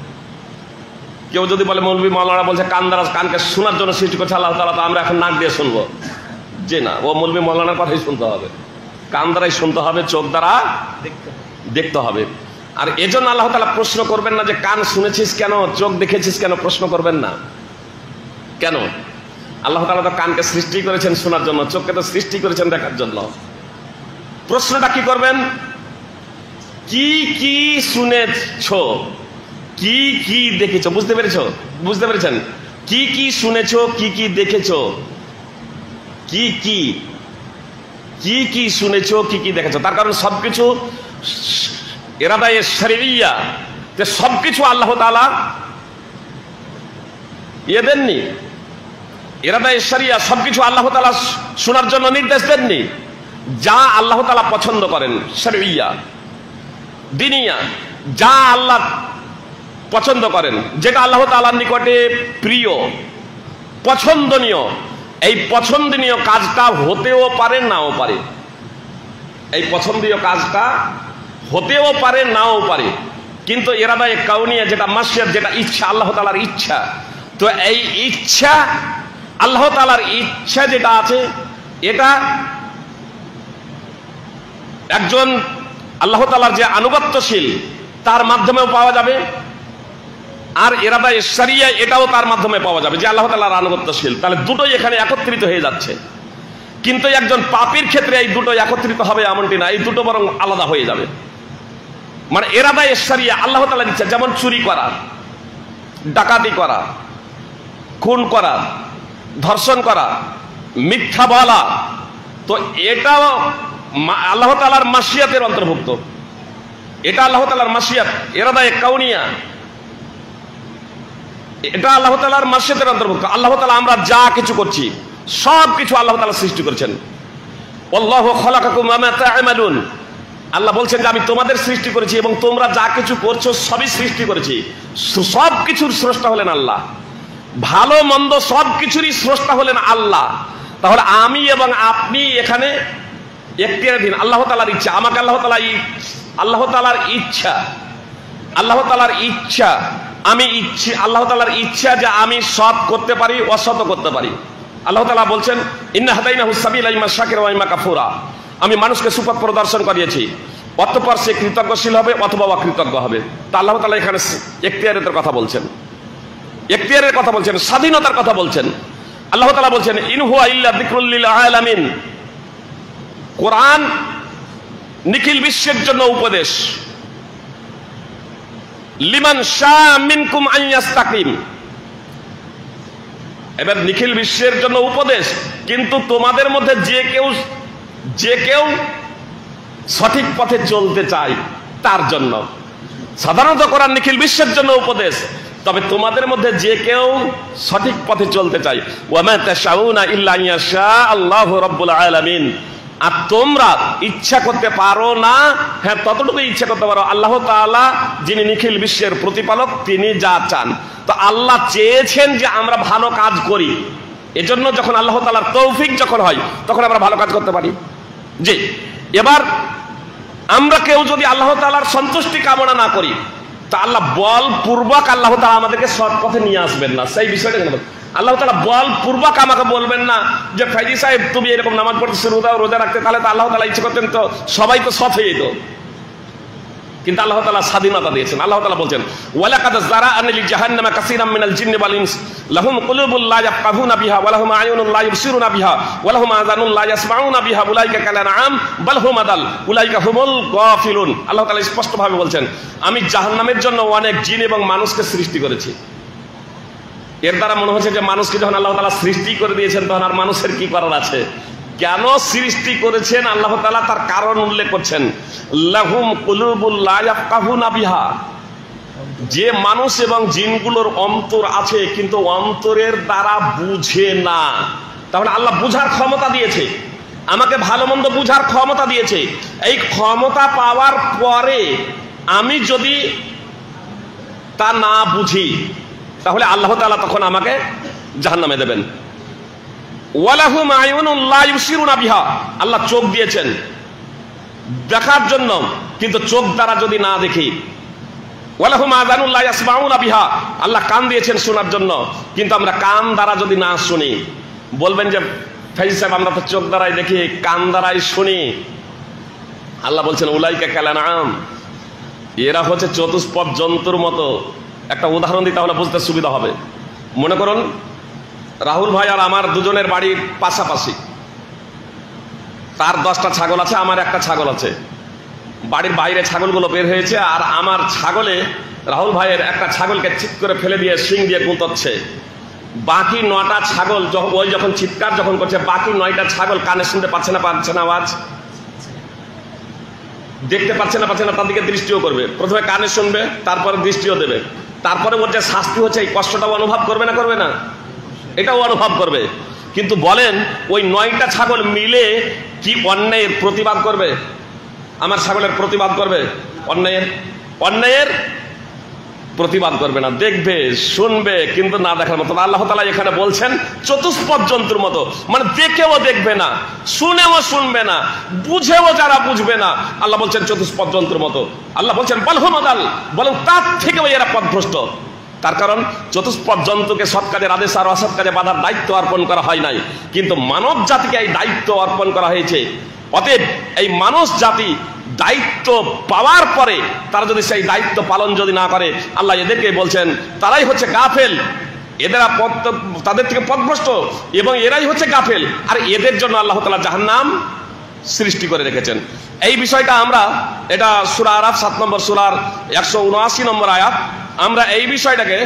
কেউ যদি বলে মৌলভী মাওলানা বলছে কান দ্বারা, কানকে শোনার জন্য সৃষ্টি করছে আল্লাহ তাআলা, তো আমরা এখন নাক দিয়ে শুনবো? যে না, ও মৌলভী মাওলানার কথাই শুনতে হবে, কান দ্বারাই শুনতে হবে, চোখ দ্বারা দেখতে হবে। আর এজন্য আল্লাহ তাআলা প্রশ্ন করবেন না যে কান শুনেছিস কেন, চোখ দেখেছিস কেন, প্রশ্ন করবেন না। কেন? আল্লাহ তাআলা তো কানকে সৃষ্টি করেছেন শোনার জন্য, চোখকে তো সৃষ্টি করেছেন দেখার জন্য। প্রশ্নটা কি করবেন? কি কি শুনেছ, কি কি দেখেছো? বুঝতে পেরেছেন? কি কি শুনেছো, কি কি দেখেছো, কি কি শুনেছো, কি কি দেখেছো। তার কারণ সবকিছু ইরাদায়ে শরঈয়া, যে সবকিছু আল্লাহ তাআলা দেননি। ইরাদায়ে শরিয়া সবকিছু আল্লাহ তাআলা শোনার জন্য নির্দেশ দেননি। যা আল্লাহ তাআলা পছন্দ করেন, শরঈয়া দিনিয়া, যা আল্লাহ পছন্দ করেন, যেটা আল্লাহ তাআলার নিকটে প্রিয়, পছন্দনীয়, এই পছন্দনীয় কাজটা হতেও পারে নাও পারে। এই পছন্দনীয় কাজটা হতেও পারে নাও পারে, কিন্তু ইরাদায়ে কাউনিয়া, যেটা মাশিয়াত, যেটা ইচ্ছা, আল্লাহ তাআলার ইচ্ছা। তো এই ইচ্ছা, আল্লাহ তাআলার ইচ্ছা যেটা আছে, এটা একজন আল্লাহ তাআলার যে আনুগত্যশীল তার মাধ্যমেও পাওয়া যাবে, আর ইরাদায়ে শরিয়া এটাও তার মাধ্যমে পাওয়া যাবে, যে আল্লাহ তাআলার আনুগত্যশীল। তাহলে দুটোই এখানে একত্রিত হয়ে যাচ্ছে। কিন্তু একজন পাপীর ক্ষেত্রে এই দুটো একত্রিত হবে এমনটি না, এই দুটো বরং আলাদা হয়ে যাবে। মানে ইরাদায়ে শরিয়া আল্লাহ তাআলার ইচ্ছা, যেমন চুরি করা, ডাকাতি করা, খুন করা, ধর্ষণ করা, মিথ্যা বলা, তো এটাও আল্লাহ তাআলার মাশিয়াতের অন্তর্ভুক্ত। এটা আল্লাহ তাআলার মাশিয়াত, ইরাদায়ে কাউনিয়া, এটা আল্লাহ তাআলার মাশিয়াতের অন্তর্ভুক্ত। আল্লাহ তাআলা আমরা যা কিছু করছি সব কিছু আল্লাহ তাআলা সৃষ্টি করেছেন। আল্লাহু খালাকাকুম ওয়া মা তা'মালুন, আল্লাহ বলছেন যে আমি তোমাদের সৃষ্টি করেছি এবং তোমরা যা কিছু করছো সবই সৃষ্টি করেছি। সব কিছুর স্রষ্টা হলেন আল্লাহ, ভালো মন্দ সব কিছুরই স্রষ্টা হলেন আল্লাহ। তাহলে আমি এবং আপনি এখানে এখতিয়ারাধীন, আল্লাহ তাআলার ইচ্ছা। আমাকে আল্লাহ তাআলার ইচ্ছা, আমি ইচ্ছা, আল্লাহ তাআলার ইচ্ছা যে আমি সৎ করতে পারি, অসৎ করতে পারি। আল্লাহ তাআলা বলছেন ইন্না হাদাইনাহুস সাবিলা ইম্মা শাকিরা ওয়া ইম্মা কাফুরা, আমি মানুষকে সুপথ প্রদর্শন করিয়েছি, অতঃপর সে কৃতজ্ঞশীল হবে অথবা অকৃতজ্ঞ হবে। তা আল্লাহ তাআলা এখানে এখতিয়ারের কথা বলছেন, এখতিয়ারের কথা বলছেন, স্বাধীনতার কথা বলছেন। আল্লাহ তাআলা বলছেন ইন হুয়া ইল্লা যিকরুল লিল আলামিন, কোরআন নিখিল বিশ্বের জন্য উপদেশ। লিমান শাআ মিনকুম আন ইয়াস্তাকিম, এবার নিখিল বিশ্বের জন্য উপদেশ, কিন্তু তোমাদের মধ্যে যে কেউ সঠিক পথে চলতে চায় তার জন্য। সাধারণত কোরআন নিখিল বিশ্বের জন্য উপদেশ, তবে তোমাদের মধ্যে যে কেউ সঠিক পথে চলতে চায়, ওয়া মা তাশাউনা ইল্লা ইয়াশা আল্লাহু রাব্বুল আলামিন, আর তোমরা ইচ্ছা করতে পারো না, হ্যাঁ ততটুকু ইচ্ছা করতে পারো, আল্লাহ তাআলা যিনি নিখিল বিশ্বের প্রতিপালক তিনি যা চান। তো আল্লাহ চেয়েছেন যে আমরা ভালো কাজ করি, এজন্য যখন আল্লাহ তাআলার তৌফিক যখন হয় তখন আমরা ভালো কাজ করতে পারি। জি, এবার আমরা কেউ যদি আল্লাহ তাআলার সন্তুষ্টি কামনা না করি, তা আল্লাহ বলপূর্বক আল্লাহ তাআলা আমাদেরকে সৎ পথে নিয়ে আসবেন না। সেই বিষয়টা কেন আল্লাহ তাআলা বলপূর্বক আমাকে বলবেন না যে ফাইজি সাহেব তুমি এরকম নামাজ পড়তে, রোজা রাখতে, তাহলে তো আল্লাহ তাআলা ইচ্ছে করতেন তো সবাই তো সৎ হয়ে যেত। কিন্তু আল্লাহ তাআলা স্বাধীনতা দিয়েছেন। আল্লাহ তাআলা বলছেন ওয়ালাকাদ যারা'না লিজাহান্নামা কাসীরাম মিনাল জিন্নি ওয়াল ইনস লাহুম কুলুবুল লা ইয়াফকাহুনা বিহা ওয়া লাহুম আ'য়ুনুন লা ইবসিরুনা বিহা ওয়া লাহুম আযানুন লা ইয়াসমাউনা বিহা উলাইকা কাল আনআম বাল হুম আদাল উলাইকা হুমুল গাফিলুন। আল্লাহ তাআলা স্পষ্টভাবে বলছেন আমি জাহান্নামের জন্য অনেক জিন এবং মানুষকে সৃষ্টি করেছি। এর দ্বারা মনে হচ্ছে যে মানুষকে যখন আল্লাহ তাআলা সৃষ্টি করে দিয়েছেন তখন আর মানুষের কি করার আছে। কেন সৃষ্টি করেছেন আল্লাহ তাআলা তার কারণ উল্লেখ করছেন, লাহুম কুলুবুল লা ইয়াফকাহুনা বিহা, যে মানুষ এবং জিনগুলোর অন্তর আছে কিন্তু অন্তরের দ্বারা বুঝে না। তাহলে আল্লাহ বুঝার ক্ষমতা দিয়েছে, আমাকে ভালো মন্দ বুঝার ক্ষমতা দিয়েছে। এই ক্ষমতা পাওয়ার পরে আমি যদি তা না বুঝি তাহলে আল্লাহ তাআলা তখন আমাকে জাহান্নামে দেবেন। ওয়ালাহুম আ'য়ুনুন লা ইবসিরুনা বিহা, আল্লাহ চোখ দিয়েছেন দেখার জন্য, কিন্তু চোখ দ্বারা যদি না দেখি। ওয়ালাহুম আযানুন লা ইয়াসমাউনা বিহা, আল্লাহ কান দিয়েছেন শোনার জন্য, কিন্তু আমরা কান দ্বারা যদি না শুনি। বলবেন যে ফাইজি সাহেব আমরা তো চোখ দ্বারাই দেখি, কান দ্বারাই শুনি। আল্লাহ বলছেন উলাইকা কাল আনআম, এরা হচ্ছে চতুষ্পদ জন্তুর মতো। একটা উদাহরণ দিই তাহলে বুঝতে সুবিধা হবে। মনে করুন রাহুল ভাই আর আমার দুজনের বাড়ি পাশাপাশি, তার 10টা ছাগল আছে, আমার একটা ছাগল আছে, বাড়ির বাইরে ছাগলগুলো বের হয়েছে, আর আমার ছাগলে রাহুল ভাইয়ের একটা ছাগলকে চিৎ করে ফেলে দিয়ে শিং দিয়ে গুঁতচ্ছে। বাকি 9টা ছাগল ওই যখন চিৎকার যখন করছে, বাকি 9টা ছাগল কানে শুনতে পাচ্ছে না আওয়াজ, দেখতে পাচ্ছে না তার দিকে দৃষ্টিও করবে। প্রথমে কানে শুনবে, তারপরে দৃষ্টিও দেবে, তারপরে ওর যে শাস্তি হচ্ছে এই কষ্টটাও অনুভব করবে না? এটাও অনুভব করবে। কিন্তু বলেন ওই 9টা ছাগল মিলে কি অন্যায়ের প্রতিবাদ করবে? আমার ছাগলের প্রতিবাদ করবে? অন্যায়ের প্রতিবাদ করবে না, দেখবে শুনবে কিন্তু না দেখার মতো। আল্লাহ তাআলা এখানে বলছেন চতুষ্পদ জন্তুর মতো, মানে দেখেও দেখবে না, শুনেও শুনবে না, বুঝেও যারা বুঝবে না, আল্লাহ বলছেন চতুষ্পদ জন্তুর মতো। আল্লাহ বলছেন বালহুম আদাল, বরং তার থেকেও এরা পথভ্রষ্ট। তার কারণ চতুষ্পদ জন্তুকে সৎ কাজের আদেশ আর অসৎ কাজে বাধার দায়িত্ব অর্পণ করা হয় নাই, কিন্তু মানব জাতিকে এই দায়িত্ব অর্পণ করা হয়েছে। অতএব এই মানুষ জাতি দায়িত্ব পাওয়ার পরে তারা যদি সেই দায়িত্ব পালন যদি না করে, আল্লাহ এদেরকে বলছেন তারাই হচ্ছে গাফেল, এদেরা তাদের থেকে পথভ্রষ্ট, এবং এরাই হচ্ছে গাফেল, আর এদের জন্য আল্লাহ তাআলা জাহান্নাম সৃষ্টি করে রেখেছেন। এই বিষয়টা আমরা, এটা সূরা আরাফ 7 নম্বর সূরার 179 নম্বর আয়াত, আমরা এই বিষয়টাকে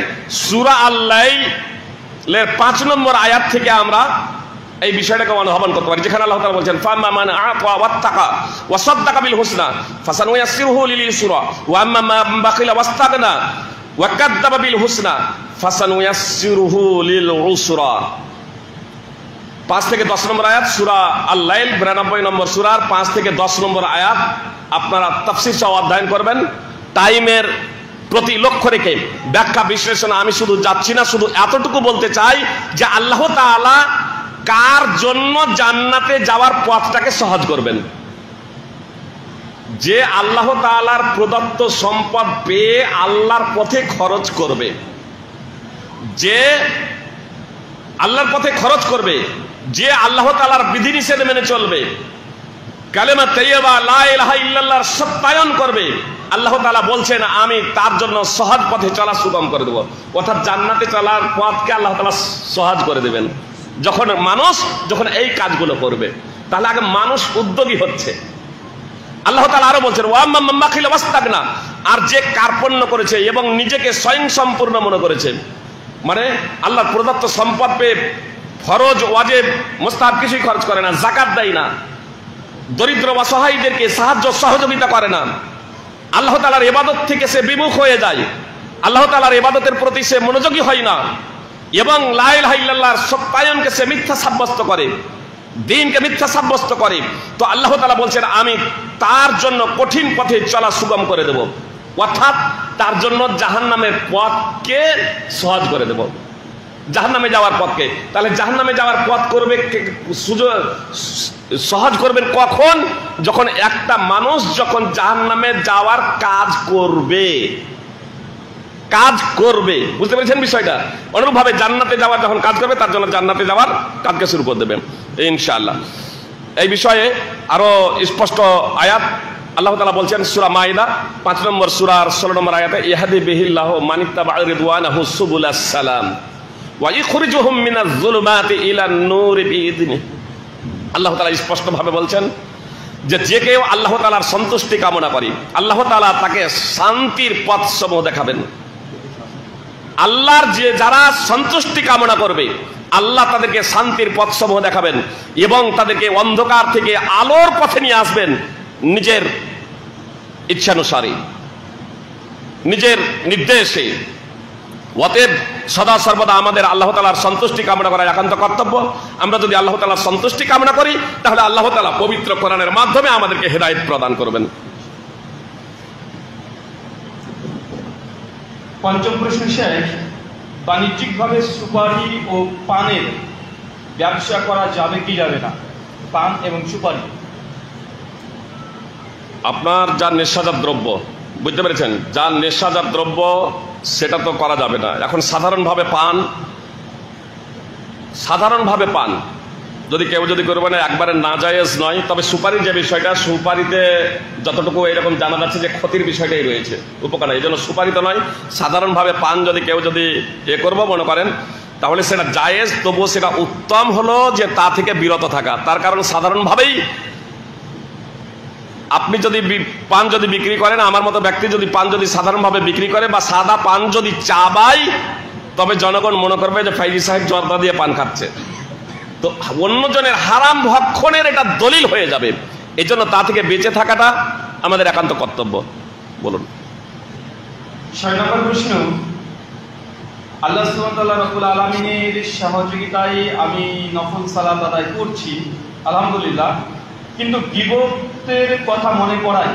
সূরা আল-লাইলের 5 নম্বর আয়াত থেকে আমরা এই বিষয়টাকে অনুধাবন করতে পারি, যেখানে আল্লাহ তাআলা বলছেন ফাম্মা মান আতা ওয়াত্তাকা ওয়া সাদ্দাকা বিল হুসনা ফাসানুয়াসসিরুহু লিল ইউসরা ওয়া আম্মা মান বাখিলা ওয়াস্তাগনা ওয়া কাযযাবা বিল হুসনা ফাসানুয়াসসিরুহু লিল উসরা। 5 থেকে 10 নম্বর আয়াত সূরা আল-লাইল 92 নম্বর সূরার 5 থেকে 10 নম্বর আয়াত আপনারা তাফসীর সহ অধ্যয়ন করবেন। টাইমের প্রতি লক্ষ্য রেখে ব্যাখ্যা বিশ্লেষণ আমি শুধু যাচ্ছি না, শুধু এতটুকু বলতে চাই যে আল্লাহ তাআলা কার জন্য জান্নাতে যাওয়ার পথটাকে সহজ করবেন। যে আল্লাহ তাআলার প্রদত্ত সম্পদ পেয়ে আল্লাহর পথে খরচ করবে, যে আল্লাহর পথে খরচ করবে, যে আল্লাহ তাআলার বিধিনিষেধ মেনে চলবে, কালেমা তাইয়্যিবা লা ইলাহা ইল্লাল্লাহর সত্যায়ন করবে, আল্লাহ তাআলা বলছেন আমি তার জন্য সহজ পথে চলা সুগম করে দেব। অর্থাৎ জান্নাতে চলার পথকে আল্লাহ তাআলা সহজ করে দেবেন। যখন এই কাজগুলো করবে, তাহলে আগে মানুষ উদ্যোগী হচ্ছে। আল্লাহ তাআলা আরো বলছেন ওয়া আম্মা মান বাখিলা ওয়াস্তাগনা, আর যে কার্পণ্য করেছে এবং নিজেকে স্বয়ং সম্পূর্ণ মনে করেছে, মানে আল্লাহর প্রদত্ত সম্পদ পেয়ে ফরজ ওয়াজিব মুস্তাহাব কিছুই খরচ করে না, যাকাত দেয় না, দরিদ্র অসহায়দেরকে সাহায্য সহযোগিতা করে না, আল্লাহ তাআলার ইবাদত থেকে সে বিমুখ হয়ে যায়, আল্লাহ তাআলার ইবাদতের প্রতি সে মনোযোগী হয় না, এবং লা ইলাহা ইল্লাল্লাহর সত্যায়নকে সে মিথ্যা সাব্যস্ত করে, দ্বীনকে মিথ্যা সাব্যস্ত করে, তো আল্লাহ তাআলা বলছেন আমি তার জন্য কঠিন পথে চলা সুগম করে দেব, অর্থাৎ তার জন্য জাহান্নামের পথকে সহজ করে দেব, জাহান্নামে যাওয়ার পথকে। তাহলে জাহান্নামে যাওয়ার পথ করবে সহজ করবেন কখন? যখন একটা মানুষ যখন জাহান্নামে যাওয়ার কাজ করবে, বুঝতে পেরেছেন বিষয়টা? অনুরূপভাবে জান্নাতে যাওয়ার যখন কাজ করবে, তার জন্য জান্নাতে যাওয়ার কাজকে শুরু করে দেবেন ইনশাআল্লাহ। এই বিষয়ে আরো স্পষ্ট আয়াত আল্লাহ তাআলা বলছেন সূরা মাইদা 5 নম্বর সূরার 16 নম্বর আয়াতে ইয়াহদি বিহিল্লাহু মান ইত্তাবা রিদওয়ানাহু সুবুলাস সালাম ওয়া ইখরিজুহুম মিনাজ যুলুমাতি ইলান নূরি বিইذনিহি। আল্লাহ তাআলা স্পষ্ট ভাবে বলছেন যে যে কেউ আল্লাহ তাআলার সন্তুষ্টি কামনা করে, আল্লাহ তাআলা তাকে শান্তির পথ সমূহ দেখাবেন। আল্লাহর যে যারা সন্তুষ্টি কামনা করবে, আল্লাহ তাদেরকে শান্তির পথ সমূহ দেখাবেন এবং তাদেরকে অন্ধকার থেকে আলোর পথে নিয়ে আসবেন নিজের ইচ্ছানুসারে, নিজের নির্দেশে। অতএব সদা সর্বদা আমাদের আল্লাহ তাআলার সন্তুষ্টি কামনা করা একান্ত কর্তব্য। আমরা যদি আল্লাহ তাআলার সন্তুষ্টি কামনা করি, তাহলে আল্লাহ তাআলা পবিত্র কোরআনের মাধ্যমে আমাদেরকে হেদায়েত প্রদান করবেন। পঞ্চম প্রশ্ন শেষ, বাণিজ্যিকভাবে সুপারি ও পানের ব্যবসা করা যাবে কি যাবে না? পান এবং সুপারি আপনার যা নেশাজাত দ্রব্য, বুঝতে পেরেছেন, যা নেশাজাত দ্রব্য সেটা তো করা যাবে না। এখন সাধারণভাবে পান যদি কেউ যদি করবে না, একবারে নাজায়েজ নয়। তবে সুপারির যে বিষয়টা, সুপারিতে যতটুকু এরকম জানা যাচ্ছে যে ক্ষতির বিষয়টাই রয়েছে, উপকার এই জন্য সুপারি তো নয়। সাধারণভাবে পান যদি কেউ যদি করবো মনে করেন, তাহলে সেটা জায়েজ, তবুও সেটা উত্তম হলো যে তা থেকে বিরত থাকা। তার কারণ সাধারণভাবেই আপনি যদি পান যদি বিক্রি করেন, আমার মতো ব্যক্তি যদি পান যদি সাধারণভাবে বিক্রি করে বা সাদা পান যদি চাবাই, তবে জনগণ মনে করবে যে ফাইজি সাহেব জর্দা দিয়ে পান খাচ্ছে। তো অন্যজনের হারাম ভক্ষণের এটা দলিল হয়ে যাবে। এই জন্য তা থেকে বেঁচে থাকাটা আমাদের একান্ত কর্তব্য। বলুন। 6 নম্বর প্রশ্ন, আল্লাহ সুবহানাহু ওয়া তাআলা রব্বুল আলামিনের সহযোগিতায় আমি নফল সালাত আদায় করছি আলহামদুলিল্লাহ, কিন্তু গীবতের কথা মনে পড়ায়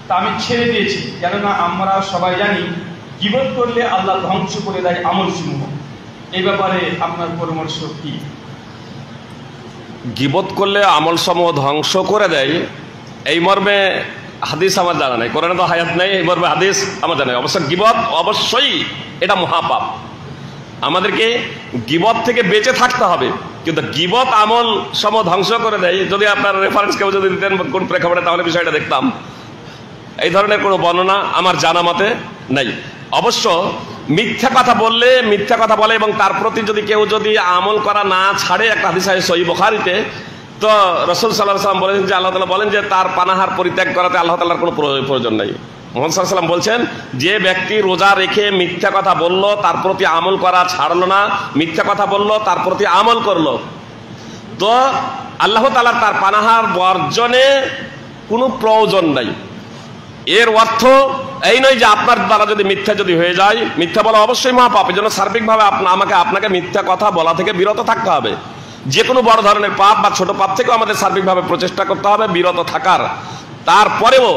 তা আমি ছেড়ে দিয়েছি, কেননা আমরা সবাই জানি গীবত করলে আল্লাহ ধ্বংস করে দেয় আমলসমূহ। এই ব্যাপারে আপনার পরামর্শ কি? গীবত করলে আমল সমূহ ধ্বংস করে দেয়, এই মর্মে হাদিস আমার জানা নেই, কোরআনে তো হায়াত নেই, এই মর্মে হাদিস আমার জানা নেই। অবশ্য গীবত অবশ্যই এটা মহাপাপ, আমাদেরকে গীবত থেকে বেঁচে থাকতে হবে, কিন্তু গীবত আমল সমূহ ধ্বংস করে দেয়। যদি আপনার রেফারেন্স কেউ যদি দিতেন কোন প্রেক্ষাপটে, তাহলে বিষয়টা দেখতাম। এই ধরনের কোনো বর্ণনা আমার জানা মতে নেই। অবশ্য মিথ্যা কথা বললে মিথ্যা কথা বলে এবং তার প্রতি যদি কেউ যদি আমল করা না ছাড়ে, একটা হাদিস আছে সহিহ বুখারীতে, তো রাসূল সাল্লাল্লাহু আলাইহি ওয়াসাল্লাম বলেছেন যে আল্লাহ তাআলা বলেন যে তার পানাহার পরিত্যাগ করাতে আল্লাহ তাআলার কোনো প্রয়োজন নেই। মুহাম্মদ সাল্লাল্লাহু আলাইহি ওয়াসাল্লাম বলছেন যে ব্যক্তি রোজা রেখে মিথ্যা কথা বলল, তার প্রতি আমল করা ছাড়লো না, মিথ্যা কথা বলল, তার প্রতি আমল করলো, তো আল্লাহ তাআলার তার পানাহার বর্জনে কোনো প্রয়োজন নাই। এর অর্থ এই নয় যে আপনার দ্বারা যদি মিথ্যা যদি হয়ে যায়, মিথ্যা বলা অবশ্যই মহাপাপ, এই জন্য সার্বিকভাবে আপনাকে মিথ্যা কথা বলা থেকে বিরত থাকতে হবে। যে কোনো বড় ধরনের পাপ বা ছোট পাপ থেকেও আমাদের সার্বিকভাবে প্রচেষ্টা করতে হবে বিরত থাকার। তারপরেও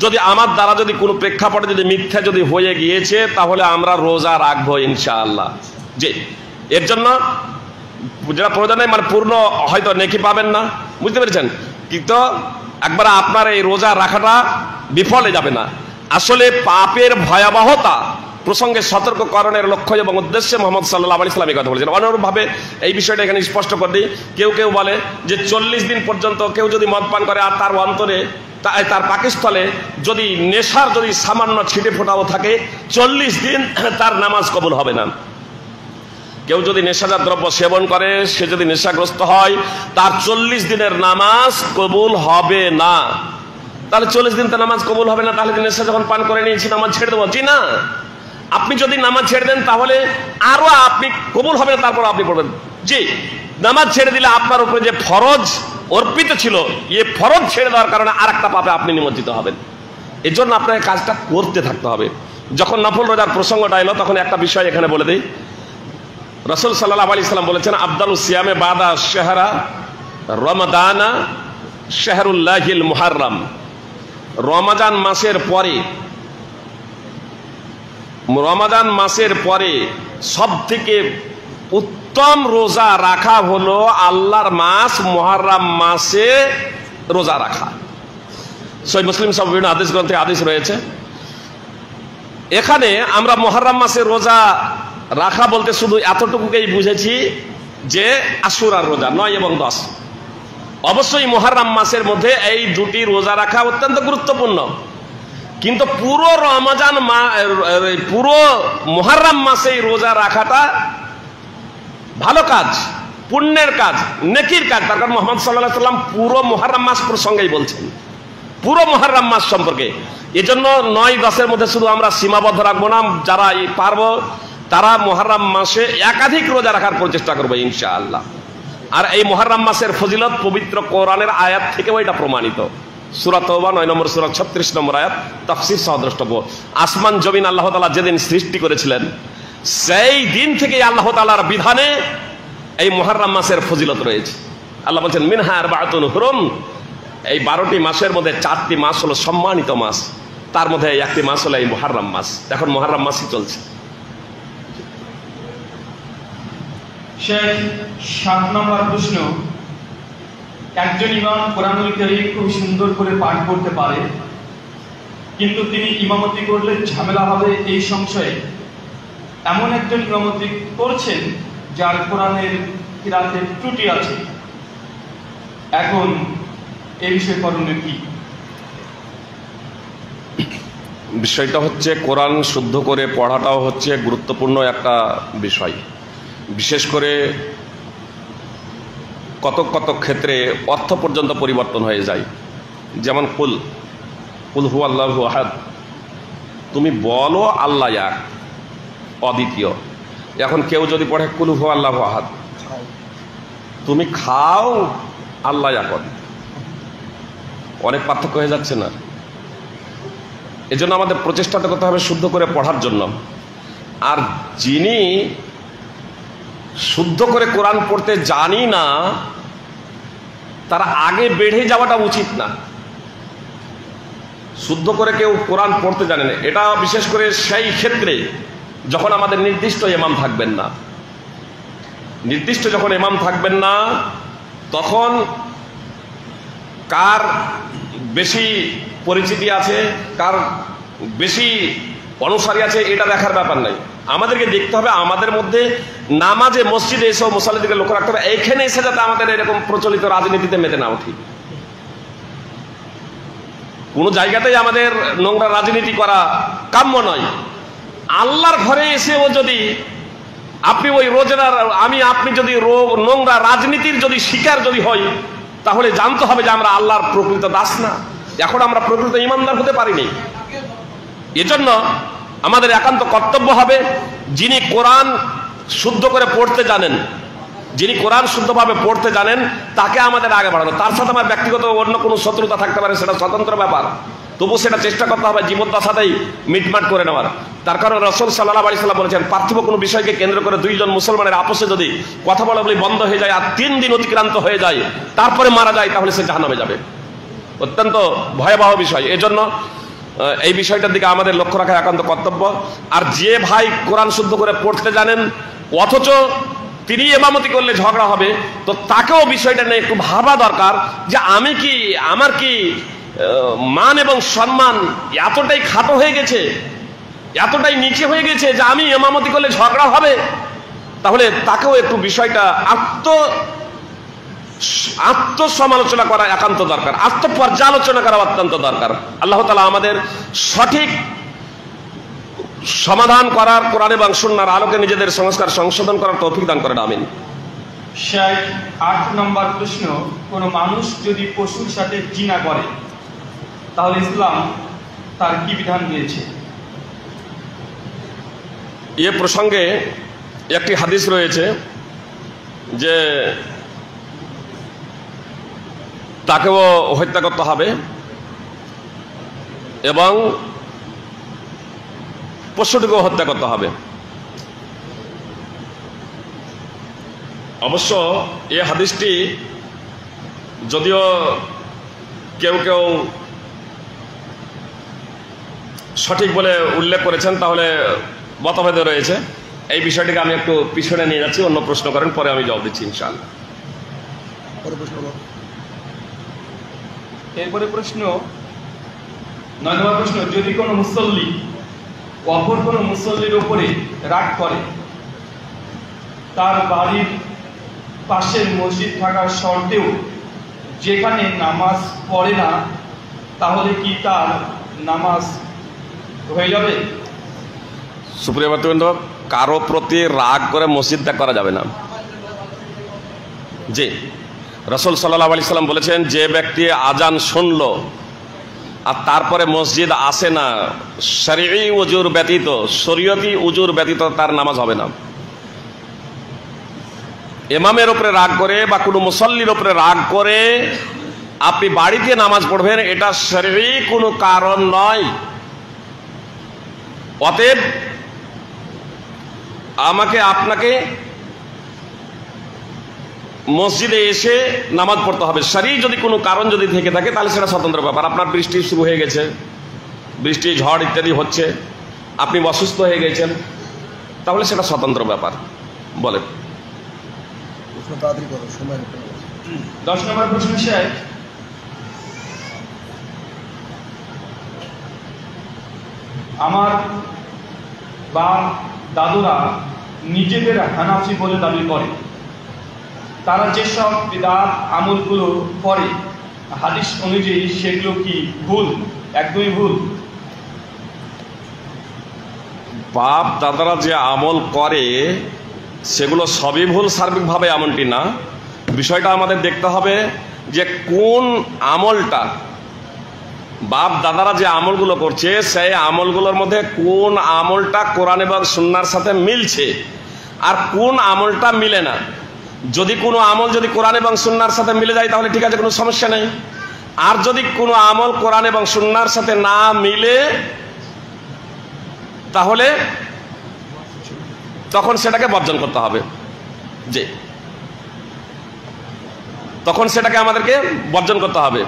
যদি আমার দ্বারা যদি কোনো প্রেক্ষাপটে যদি মিথ্যা যদি হয়ে গিয়েছে, তাহলে আমরা রোজা রাখবো ইনশাআল্লাহ। যে এর জন্য যেটা প্রয়োজন নেই, মানে পূর্ণ হয়তো নেকি পাবেন না, বুঝতে পেরেছেন, কিন্তু একবার আপনার এই রোজা রাখাটা বিফলে যাবে না। আসলে পাপের ভয়াবহতা প্রসঙ্গে সতর্ককরণের লক্ষ্য এবং উদ্দেশ্যে মুহাম্মদ সাল্লাল্লাহু আলাইহি ওয়াসাল্লাম এই কথা বলেছেন। অনুরূপভাবে এই বিষয়টা এখানে স্পষ্ট করে দিই, কেউ বলে যে 40 দিন পর্যন্ত কেউ যদি মদ পান করে আর তার অন্তরে তার পাকস্থলে যদি নেশার যদি সামান্য ছিটে ফোটাও থাকে, 40 দিন তার নামাজ কবুল হবে না। কেউ যদি নেশাজাত দ্রব্য সেবন করে, সে যদি নেশাগ্রস্ত হয়, তার 40 দিনের নামাজ কবুল হবে না। তাহলে 40 দিন তো নামাজ কবুল হবে না, তাহলে নেশা যখন পান করে নিয়েছি নামাজ ছেড়ে দেবো? জি না, আপনি যদি নামাজ ছেড়ে দেন তাহলে আরো আপনি কবুল হবে না, তারপর আপনি পড়বেন। জি, নামাজ ছেড়ে দিলে আপনার উপরে যে ফরজ অর্পিত ছিল, এই ফরজ ছেড়ে দেওয়ার কারণে আর একটা পাপে আপনি নিমজ্জিত হবেন। এর জন্য আপনাকে কাজটা করতে থাকতে হবে। যখন নফল রোজার প্রসঙ্গটা এলো, তখন একটা বিষয় এখানে বলে দিই। রাসূল সাল্লাল্লাহু আলাইহি ওয়াসাল্লাম বলেছেন, আফদালুস সিয়ামে বাদা শাহরা রমাদানা শাহরুল্লাহিল মুহাররম। রমাদান মাসের পরে সব থেকে উত্তম রোজা রাখা হলো আল্লাহর মাস মুহররম মাসে রোজা রাখা। সহিহ মুসলিম সব বিভিন্ন হাদিস গ্রন্থে হাদিস রয়েছে। এখানে আমরা মুহররম মাসে রোজা রাখা বলতে শুধু এতটুকুকেই বুঝেছি যে আশুরার রোজা 9 এবং 10। অবশ্যই মুহররম মাসের মধ্যে এই দুটি রোজা রাখা অত্যন্ত গুরুত্বপূর্ণ, কিন্তু পুরো মুহররম মাসে রোজা রাখাটা ভালো কাজ, পুণ্যের কাজ, নেকির কাজ। তার কারণ মুহাম্মদ সাল্লাল্লাহু আলাইহি ওয়াসাল্লাম পুরো মুহররম মাস প্রসঙ্গেই বলছেন, পুরো মুহররম মাস সম্পর্কে। এজন্য 9-10-এর মধ্যে শুধু আমরা সীমাবদ্ধ রাখবো না, যারা পারবো তারা মুহররম মাসে একাধিক রোজা রাখার প্রচেষ্টা করবে ইনশাআল্লাহ। আর এই মুহররম মাসের ফজিলত পবিত্র কোরআনের আয়াত থেকেও এটা প্রমাণিত। সূরা তাওবা 9 নম্বর সূরা 36 নম্বর আয়াত, তাফসীর সহ দ্রষ্টব্য। আসমান জমিন আল্লাহ তাআলা যেদিন সৃষ্টি করেছিলেন, সেই দিন থেকেই আল্লাহ তাআলার বিধানে এই মুহররম মাসের ফজিলত রয়েছে। আল্লাহ বলছেন মিনহা আরবাআতুন হুরুম, এই 12টি মাসের মধ্যে 4টি মাস হলো সম্মানিত মাস, তার মধ্যে একটি মাস হলো এই মুহররম মাস। এখন মুহররম মাসই চলছে। 7 নম্বর প্রশ্ন, একজন ইমাম কোরআনুল কারীম খুব সুন্দর করে পাঠ করতে পারে, কিন্তু তিনি ইমামতি করলে ঝামেলা হবে এই সংশয়ে এমন একজন ইমামতি করছেন যার কোরআনের কিরাতের ত্রুটি আছে, এখন এই বিষয়ে করণীয় কি? বিষয়টা হচ্ছে কোরআন শুদ্ধ করে পড়াটাও হচ্ছে গুরুত্বপূর্ণ একটা বিষয়। বিশেষ করে কত ক্ষেত্রে অর্থ পর্যন্ত পরিবর্তন হয়ে যায়। যেমন কুল কুল হুয়াল্লাহু আহাদ, তুমি বলো আল্লাহ এক, অদ্বিতীয়। এখন কেউ যদি পড়ে কুল হুয়াল্লাহু আহাদ, তুমি খাও আল্লাহ এক, অনেক পার্থক্য হয়ে যাচ্ছে না? এজন্য আমাদের প্রচেষ্টাটা করতে হবে শুদ্ধ করে পড়ার জন্য। আর যিনি শুদ্ধ করে কোরআন পড়তে জানি না, তার আগে বেড়ে যাওয়াটা উচিত না। শুদ্ধ করে কেউ কোরআন পড়তে জানে না, এটা বিশেষ করে সেই ক্ষেত্রে যখন আমাদের নির্দিষ্ট ইমাম থাকবেন না। নির্দিষ্ট যখন ইমাম থাকবেন না, তখন কার বেশি পরিচিতি আছে, কার বেশি অনুসারী আছে, এটা দেখার ব্যাপার নাই। আমাদেরকে দেখতে হবে আমাদের মধ্যে নামাজে মসজিদে এসেও মুসাল্লিদেরকে লক্ষ্য রাখতে হবে, এইখানে এসে যাতে আমাদের এরকম প্রচলিত রাজনীতিতে মেতে না উঠি। কোনো জায়গাতেই আমাদের নোংরা রাজনীতি করা কাম্য নয়। আল্লাহর ঘরে এসেও যদি আপনি ওই রোজনার আপনি যদি নোংরা রাজনীতির যদি শিকার যদি হই, তাহলে জানতে হবে যে আমরা আল্লাহর প্রকৃত দাস না, এখন আমরা প্রকৃত ইমানদার হতে পারিনি। এজন্য আমাদের একান্ত কর্তব্য হবে, যিনি কোরআন শুদ্ধ করে পড়তে জানেন, যিনি কোরআন শুদ্ধভাবে পড়তে জানেন, তাকে আমাদের আগে বাড়ানো। তার সাথে আমার ব্যক্তিগত অন্য কোনো শত্রুতা থাকতে পারে, সেটা স্বতন্ত্র ব্যাপার, তবু সেটা চেষ্টা করতে হবে জীবদ্দশাতেই মিটমাট করে নেওয়ার। তার কারণ রাসূল সাল্লাল্লাহু আলাইহি ওয়াসাল্লাম বলেছেন, পার্থিব কোনো বিষয়কে কেন্দ্র করে দুইজন মুসলমানের আপসে যদি কথা বলা বলি বন্ধ হয়ে যায় আর 3 দিন অতিক্রান্ত হয়ে যায়, তারপরে মারা যায়, তাহলে সে জাহান্নামে যাবে। অত্যন্ত ভয়াবহ বিষয়। এজন্য এই বিষয়টার দিকে আমাদের লক্ষ্য রাখা একান্ত কর্তব্য। আর যে ভাই কোরআন শুদ্ধ করে পড়তে জানেন, অথচ তিনি ইমামতি করলে ঝগড়া হবে, তো তাকেও বিষয়টা নিয়ে একটু ভাবা দরকার যে আমার কি মান এবং সম্মান এতটাই খাটো হয়ে গেছে, এতটাই নিচে হয়ে গেছে যে আমি ইমামতি করলে ঝগড়া হবে। তাহলে তাকেও একটু বিষয়টা আত্মসমালোচনা করা একান্ত দরকার, আত্মপর্যালোচনা করা অত্যন্ত দরকার। আল্লাহ তাআলা আমাদের সঠিক সমাধান করার, কোরআন এবং সুন্নাহর আলোকে নিজেদের সংস্কার সংশোধন করার তৌফিক দান করেন, আমিন। 8 নম্বর প্রশ্ন, কোন মানুষ যদি পশুর সাথে জিনা করে তাহলে ইসলাম তার কি বিধান দিয়েছে? এ প্রসঙ্গে একটি হাদিস রয়েছে যে তাকেও হত্যা করতে হবে এবং পশুটিকেও হত্যা করতে হবে। অবশ্য এই হাদিসটি যদিও কেউ কেউ সঠিক বলে উল্লেখ করেছেন, তাহলে মতভেদ রয়েছে। এই বিষয়টিকে আমি একটু পিছনে নিয়ে যাচ্ছি, অন্য প্রশ্ন করেন, পরে আমি জবাব দিচ্ছি ইনশাআল্লাহ। এরপরে প্রশ্ন 9 নম্বর প্রশ্ন, যদি কোনো মুসল্লি অপর কোনো মুসল্লির উপরে রাগ করে, তার বাড়ির পাশের মসজিদ থাকার শর্তেও যেখানে নামাজ পড়ে না, তাহলে কি তার নামাজ হয়ে যাবে? সুপ্রিয় ভাতৃবৃন্দ, কারো প্রতি রাগ করে মসজিদ ত্যাগ করা যাবে না। জি, রাসূল সাল্লাল্লাহু আলাইহি সাল্লাম বলেছেন, যে ব্যক্তি আজান শুনলো আর তারপরে মসজিদ আসে না, শরঈ উজুর ব্যতীত, শরীয়তি উজুর ব্যতীত তার নামাজ হবে না। ইমামের উপরে রাগ করে বা কোনো মুসল্লির উপরে রাগ করে আপনি বাড়িতে নামাজ পড়বেন, এটা শরঈ কোনো কারণ নয়। অতএব আপনাকে মসজিদে এসে নামাজ পড়তে হবে। শরঈ যদি কোনো কারণ যদি থেকে থাকে, তাহলে সেটা স্বতন্ত্র ব্যাপার। আপনার বৃষ্টি শুরু হয়ে গেছে, বৃষ্টি ঝড় ইত্যাদি হচ্ছে, আপনি অসুস্থ হয়ে গেছেন, তাহলে সেটা স্বতন্ত্র ব্যাপার। বলেন। 10 নম্বর প্রশ্ন, শেখ, আমার বাপ দাদুরা নিজেদের হানাফি বলে দাবি করে, তারা যেসব বিদআত আমলগুলো করে হাদিস অনুযায়ী সেগুলো কি ভুল? একদমই ভুল। বাপ দাদারা যে আমল করে সেগুলো সবই ভুল, সার্বিকভাবে এমনটি না। বিষয়টা আমাদের দেখতে হবে যে কোন আমলটা বাপ দাদারা যে আমলগুলো করছে সেই আমলগুলোর মধ্যে কোন আমলটা কোরআন এবং সুন্নাহর সাথে মিলছে আর কোন আমলটা মিলে না। যদি কোনো আমল যদি কোরআন এবং সুন্নাহর সাথে মিলে যায় তাহলে ঠিক আছে, কোনো সমস্যা নেই। আর যদি কোনো আমল কোরআন এবং সুন্নাহর সাথে না মিলে তাহলে তখন সেটাকে বর্জন করতে হবে। যে তখন সেটাকে আমাদেরকে বর্জন করতে হবে।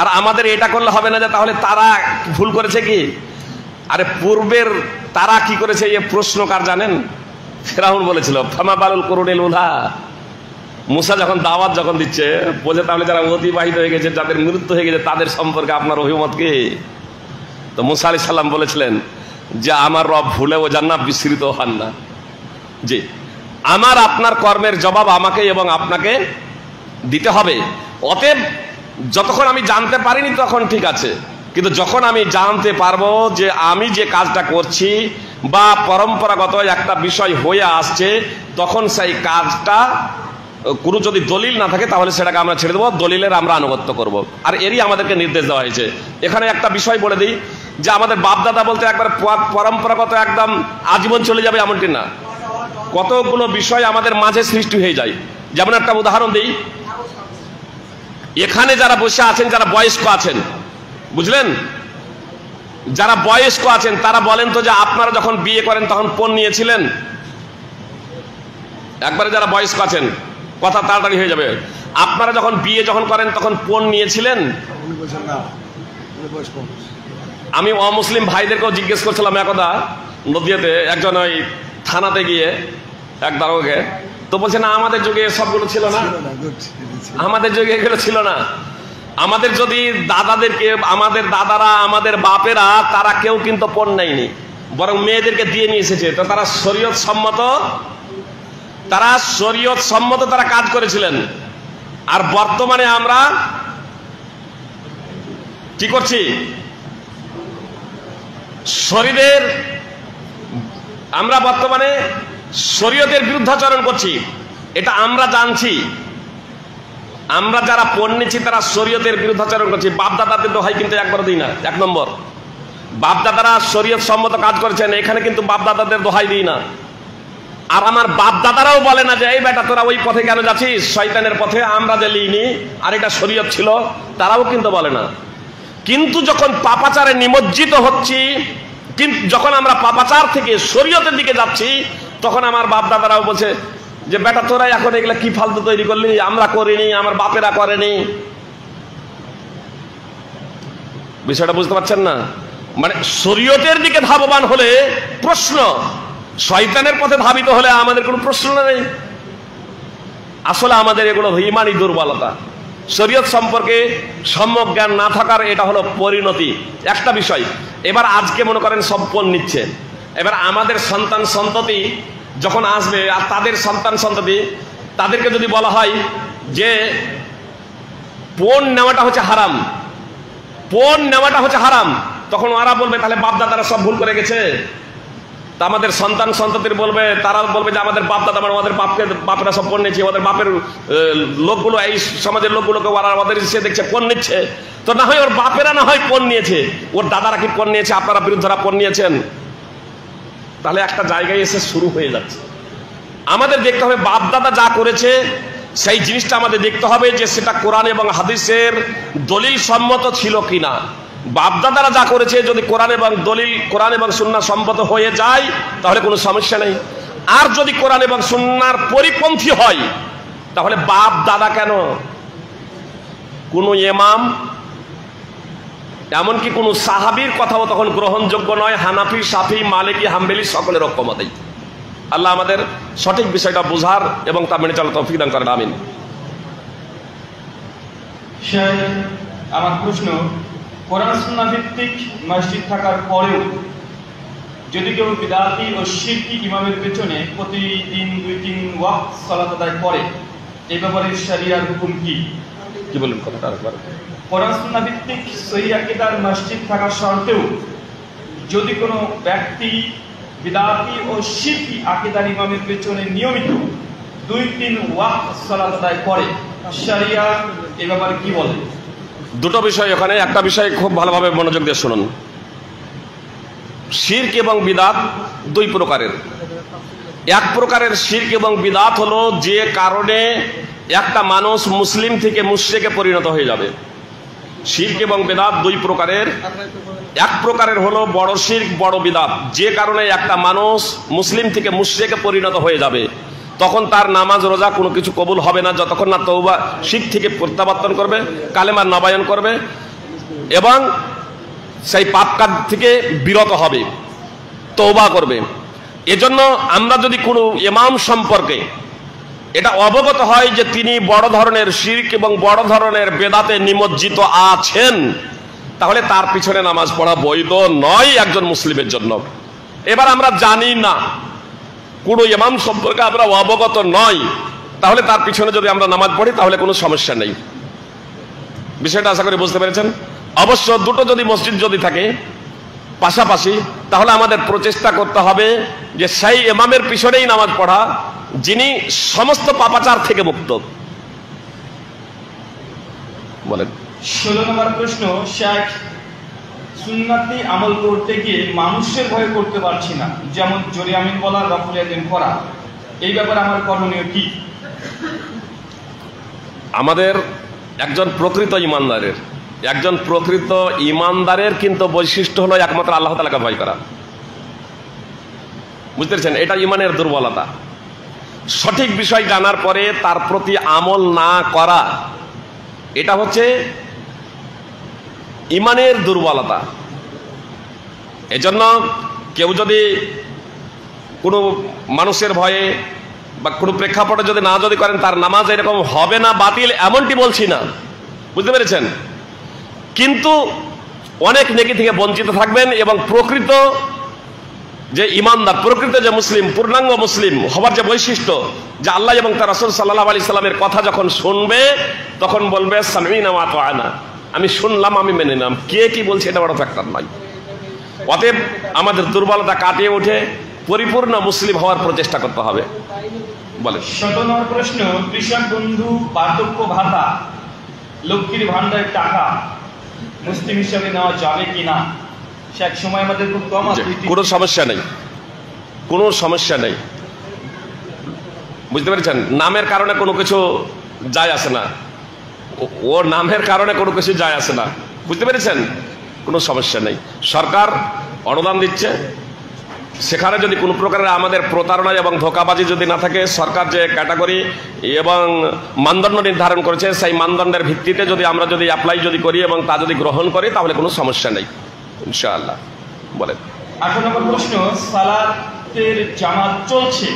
আর আমাদের এটা করলে হবে না যে তাহলে তারা ভুল করেছে কি, আরে পূর্বের তারা কি করেছে এই প্রশ্ন কার জানেন? ফেরাউন বলেছিল ফামা বালুল কুরুনিল উলা। মুসা যখন দাওয়াত যখন দিচ্ছে বলছে তাহলে যারা অতিবাহিত হয়ে গেছে, যাদের মৃত্যু হয়ে গেছে তাদের সম্পর্কে আপনার অভিমত কি? তো মুসা আলাইহিস সালাম বলেছিলেন যে আমার রব ভুলেও যান না, বিস্মৃত হন না। জি, আমার আপনার কর্মের জবাব আমাকে এবং আপনাকে দিতে হবে। অতএব যতক্ষণ আমি জানতে পারিনি তখন ঠিক আছে, কিন্তু যখন আমি জানতে পারবো যে আমি যে কাজটা করছি বা পরম্পরাগত একটা বিষয় হয়ে আসছে, তখন সেই কাজটা কোনো যদি দলিল না থাকে তাহলে সেটাকে আমরা ছেড়ে দেবো, দলিলের আমরা আনুগত্য করব। আর এরই আমাদেরকে নির্দেশ দেওয়া হয়েছে। এখানে একটা বিষয় বলে দিই যে আমাদের বাপদাদা বলতে একবার পরম্পরাগত একদম আজীবন চলে যাবে এমনটি না, কতগুলো বিষয় আমাদের মাঝে সৃষ্টি হয়ে যায়। যেমন একটা উদাহরণ দিই, এখানে যারা বসে আছেন, যারা বয়স্ক আছেন, বুঝলেন, যারা বয়স্ক আছেন তারা বলেন তো যে আপনারা যখন বিয়ে করেন তখন পণ নিয়েছিলেন? একবারে যারা বয়স্ক আছেন, কথা তাড়াতাড়ি হয়ে যাবে, আপনারা যখন বিয়ে যখন করেন তখন পণ নিয়েছিলেন? আমি অমুসলিম ভাইদেরকেও জিজ্ঞেস করছিলাম একদা নদিয়াতে, একজন ওই থানাতে গিয়ে এক দারোগাকে, তো বলছে না আমাদের যুগে সবগুলো ছিল না, আমাদের যুগে এগুলো ছিল না। আমাদের যদি দাদাদেরকে, আমাদের দাদারা, আমাদের বাপেরা, তারা কেউ কিন্তু পণ নেয়নি, বরং মেয়েদেরকে দিয়ে নিয়ে এসেছে। তো তারা শরীয়ত সম্মত তারা কাজ করেছিলেন। আর বর্তমানে আমরা কি করছি? আমরা বর্তমানে শরীয়তের বিরুদ্ধাচরণ করছি, এটা আমরা জানছি। আমরা যারা পণ নিচ্ছি তারা শরীয়তের বিরুদ্ধাচরণ করছি। বাপদাদাদের দোহাই কিন্তু একবারও দিই না। এক নম্বর, বাপদাদারা শরীয়ত সম্মত কাজ করেছেন, এখানে কিন্তু বাপদাদাদের দোহাই দিই না। আর আমার বাপদাদারাও বলে না যে এই বেটা তোরা ওই পথে কেন যাচ্ছিস, শয়তানের পথে, আমরা যে লিইনি আর এটা শরীয়ত ছিল, তারাও কিন্তু বলে না। কিন্তু যখন পাপাচারে নিমজ্জিত হচ্ছি, যখন আমরা পাপাচার থেকে শরীয়তের দিকে যাচ্ছি, তখন আমার বাপদাদারাও বলছে যে বেটা তোরা এখন এগুলা কি ফালতু তৈরি করলি, আমরা করিনি, আমার বাপেরা করেনি। বিষয়টা বুঝতে পারছেন না? মানে শরীয়তের দিকে ধাবমান হলে প্রশ্ন, শয়তানের পথে ধাবিত হলে আমাদের কোনো প্রশ্ন নেই। আসলে আমাদের এগুলো ইমানি দুর্বলতা, শরীয়ত সম্পর্কে সম্যক জ্ঞান না থাকার এটা হলো পরিণতি। একটা বিষয়, এবার আজকে মনে করেন সব পণ নিচ্ছে, এবার আমাদের সন্তান সন্ততি যখন আসবে আর তাদের সন্তান সন্ততি, তাদেরকে যদি বলা হয় যে পণ নেওয়াটা হচ্ছে হারাম, পণ নেওয়াটা হচ্ছে হারাম, তখন ওরা বলবে তাহলে বাপদাদারা সব ভুল করে গেছে। তা আমাদের সন্তান সন্ততির বলবে, তারা বলবে যে আমাদের বাপদাদা মানে আমাদের বাপেরা সব পণ নিচ্ছে, আমাদের বাপের লোকগুলো, এই সমাজের লোকগুলোকে ওরা আমাদের সে দেখছে পণ নিচ্ছে। তো না হয় ওর বাপেরা না হয় পণ নিয়েছে, ওর দাদারা কি পণ নিয়েছে, আপনারা বিরুদ্ধরা পণ নিয়েছেন। তাহলে একটা জায়গায় এসে শুরু হয়ে যাচ্ছে। আমাদের দেখতে হবে বাপদাদা যা করেছে সেই জিনিসটা আমাদের দেখতে হবে যে সেটা কোরআন এবং হাদিসের দলিল সম্মত ছিল কিনা। বাপদাদারা যা করেছে যদি কোরআন এবং সুন্নাহ সম্মত হয়ে যায় তাহলে কোনো সমস্যা নেই। আর যদি কোরআন এবং সুন্নাহর পরিপন্থী হয় তাহলে বাপ দাদা কেন, কোনো ইমাম, এমনকি কোনো সাহাবীর কথাও তখন গ্রহণযোগ্য নয়। হানাফি, শাফি, মালিকি, হাম্বলি সকলের ঐক্যমতেই। আল্লাহ আমাদের সঠিক বিষয়টা বোঝার এবং তা মেনে চলার তৌফিক দান করেন, আমিন। আমার প্রশ্ন, কোরআন সুন্নাহ ভিত্তিক মসজিদ থাকার পরেও যদি কেউ বিদআতি ও শিরকি ইমামের পেছনে প্রতিদিন 2-3 ওয়াক্ত সালাত আদায় করে, এই ব্যাপারে শরিয়ার হুকুম কি? কি বলেন কথাটা আরেকবার? কোরআন সুন্নাহ ভিত্তিক সহিহ আকীদার মসজিদ থাকা সত্ত্বেও যদি কোনো ব্যক্তি বিদআতি ও শিরকি আকীদার ইমামের পেছনে নিয়মিত 2-3 ওয়াক্ত সালাত আদায় করে, শরিয়া এই ব্যাপারে কি বলে? দুটো বিষয় ওখানে, একটা বিষয় খুব ভালোভাবে মনোযোগ দিয়ে শুনুন। শিরক এবং বিদআত দুই প্রকারের। এক প্রকারের শিরক এবং বিদআত হলো যে কারণে একটা মানুষ মুসলিম থেকে মুশরিকে পরিণত হয়ে যাবে। শিরক এবং বিদআত দুই প্রকারের। এক প্রকারের হলো বড় শিরক, বড় বিদআত, যে কারণে একটা মানুষ মুসলিম থেকে মুশরিকে পরিণত হয়ে যাবে। তখন তার নামাজ রোজা কোনো কিছু কবুল হবে না যতক্ষণ না তওবা, শিরক থেকে প্রত্যাবর্তন করবে, কালেমা নবায়ন করবে এবং সেই পাপ কাজ থেকে বিরত হবে, তওবা করবে। এজন্য আমরা যদি কোনো ইমাম সম্পর্কে এটা অবগত হয় যে তিনি বড় ধরনের শিরক এবং বড় ধরনের বেদাতে নিমজ্জিত আছেন, তাহলে তার পিছনে নামাজ পড়া বৈধ নয় একজন মুসলিমের জন্য। এবার আমরা জানি না, কোনো ইমাম সম্পর্কে আমরা অবগত নয়, তাহলে তার পিছনে যদি আমরা নামাজ পড়ি তাহলে কোনো সমস্যা নেই। বিষয়টা আশা করি বুঝতে পেরেছেন। অবশ্য দুটো যদি মসজিদ যদি থাকে পাশাপাশি, তাহলে আমাদের প্রচেষ্টা করতে হবে যে সেই ইমামের পিছনেই নামাজ পড়া যিনি সমস্ত পাপাচার থেকে মুক্ত। বলেন। 16 নম্বর প্রশ্ন, শেখ, সুন্নাতি আমল করতে গিয়ে মানুষের ভয় করতে পারছি না, যেমন জোরে আমিন বলা, রফুল ইয়াদাইন করা, এই ব্যাপারে আমার করণীয় কি? আমাদের একজন প্রকৃত ইমানদারের কিন্তু বৈশিষ্ট্য হলো একমাত্র আল্লাহ তাআলাকে ভয় করা। বুঝতে পেরেছেন? এটা ইমানের দুর্বলতা। সঠিক বিষয় জানার পরে তার প্রতি আমল না করা, এটা হচ্ছে ইমানের দুর্বলতা। এজন্য কেউ যদি কোনো মানুষের ভয়ে বা কোনো প্রেক্ষাপটে যদি না যদি করেন, তার নামাজ এরকম হবে না, বাতিল এমনটি বলছি না, বুঝতে পেরেছেন? কিন্তু অনেক নেকি থেকে বঞ্চিত থাকবেন এবং প্রকৃত যে ইমানদার, প্রকৃত যে মুসলিম, পূর্ণাঙ্গ মুসলিম হবার যে বৈশিষ্ট্য, যে আল্লাহ এবং তার রাসূল সাল্লাল্লাহু আলাইহি সাল্লামের কথা যখন শুনবে তখন বলবে সামি'না ওয়া আতা'না, আমি শুনলাম, আমি মেনে নিলাম। কে কি বলছে এটা বড় ফ্যাক্টর নয়। অতএব আমাদের দুর্বলতা কাটিয়ে উঠে পরিপূর্ণ মুসলিম হওয়ার প্রচেষ্টা করতে হবে। বলেন। 17 নম্বর প্রশ্ন, কৃষক বন্ধু বার্ধক্য ভাতা, লক্ষ্মীর ভান্ডারের টাকা মুসলিম হিসাবে নেওয়া যাবে কিনা? এক সময় আমাদের খুব কম আছে। কোনো সমস্যা নেই, কোনো সমস্যা নেই। বুঝতে পেরেছেন? নামের কারণে কোনো কিছু যায় আসে না, ও নামের কারণে কোনো কিছু যায় আসে না। বুঝতে পেরেছেন? কোনো সমস্যা নেই। সরকার অনুদান দিচ্ছে, সেখানে যদি কোনো প্রকারের আমাদের প্রতারণা এবং ধোঁকাবাজি যদি না থাকে, সরকার যে ক্যাটাগরি এবং মানদণ্ড নির্ধারণ করেছে সেই মানদণ্ডের ভিত্তিতে যদি আমরা যদি অ্যাপ্লাই যদি করি এবং তা যদি গ্রহণ করি তাহলে কোনো সমস্যা নেই ইনশাআল্লাহ। বলেন। 18 নম্বর প্রশ্ন, সালাতের জামাত চলছে,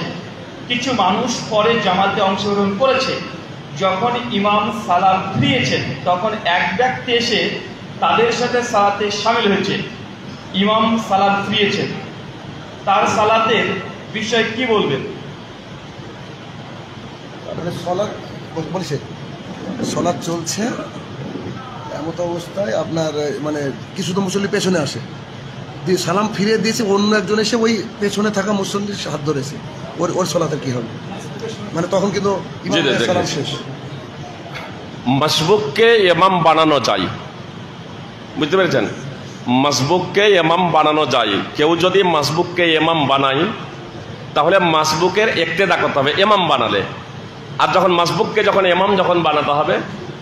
কিছু মানুষ পরে জামাতে অংশগ্রহণ করেছে, যখন ইমাম সালাত ফিরিয়েছেন তখন এক ব্যক্তি এসে তাদের সাথে সালাতে শামিল হয়েছে, ইমাম সালাত ফিরিয়েছেন, তার সালাতের বিষয়ে কি বলবেন? সালাত চলছে, এমত অবস্থায় আপনার মানে কিছু তো মুসল্লি পেছনে আসে, দিয়ে সালাম ফিরিয়ে দিয়েছে, অন্য একজন এসে ওই পেছনে থাকা মুসল্লির হাত ধরেছে, ওর সালাতের কি হবে? মানে তখন কিন্তু সালাম শেষ। মাসবুককে ইমাম বানানো যায়, বুঝতে পেরেছেন? মাসবুককে ইমাম বানানো যায়। কেউ যদি মাসবুককে ইমাম বানায় তাহলে মাসবুকের ইক্তেদা করতে হবে ইমাম বানালে। আর যখন মাসবুককে যখন ইমাম যখন বানাতে হবে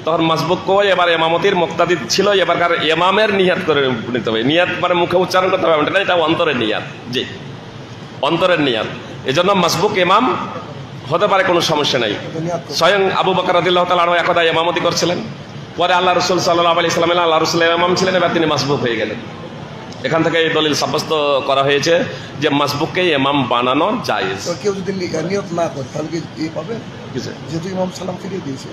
তখন মাসবুককেও এবার ইমামতির মুক্তাদি ছিল, এবারকার ইমামের নিয়াত করে নিতে হবে। নিয়াত মানে মুখে উচ্চারণ করতে হবে না, এটা অন্তরের নিয়াত। জি, অন্তরের নিয়াত। এজন্য মাসবুক ইমাম হতে পারে, কোনো সমস্যা নেই। স্বয়ং আবু বকর রাদিয়াল্লাহু তাআলা আনহু একদা ইমামতি করছিলেন, পরে আল্লাহ রাসূল সাল্লাল্লাহু আলাইহি ওয়াসাল্লাম আল্লাহ রাসূলের ইমাম ছিলেন, এবার তিনি মাসবুক হয়ে গেলেন। এখান থেকে এই দলিল সাব্যস্ত করা হয়েছে যে মাসবুককে ইমাম বানানো জায়েজ। কেউ যদি নিয়ত না করে তাহলে কি পাবে? যেহেতু ইমাম সালাম ফিরিয়ে দিয়েছে,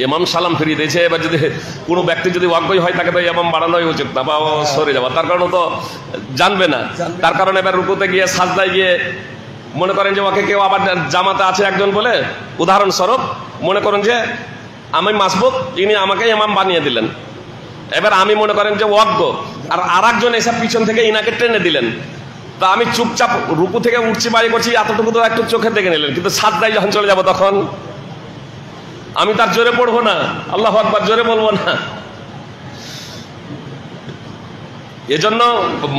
ইমাম সালাম ফিরিয়ে দিয়েছে, এবার যদি কোনো ব্যক্তি যদি অজ্ঞই হয় তাকে তো ইমাম বানানোই উচিত না, বা সরে যাওয়া, তার কারণ তো জানবে না। তার কারণে এবার রুকুতে গিয়ে সাজদায় গিয়ে মনে করেন যে ওকে কেউ আবার জামাতে আছে একজন বলে, উদাহরণস্বরূপ মনে করেন যে আমি মাসবুক, ইনি আমাকে ইমাম বানিয়ে দিলেন, এবার আমি মনে করেন যে অজ্ঞ, আর আরেকজন এসে পিছন থেকে ইনাকে টেনে দিলেন, তা আমি চুপচাপ রুকু থেকে উঠছি বাড়ি করছি, এতটুকু তো একটু চোখে দেখে নিলেন, কিন্তু সাজদায় যখন চলে যাব তখন আমি তার জোরে পড়বো না, আল্লাহু আকবার জোরে বলবো না, এজন্য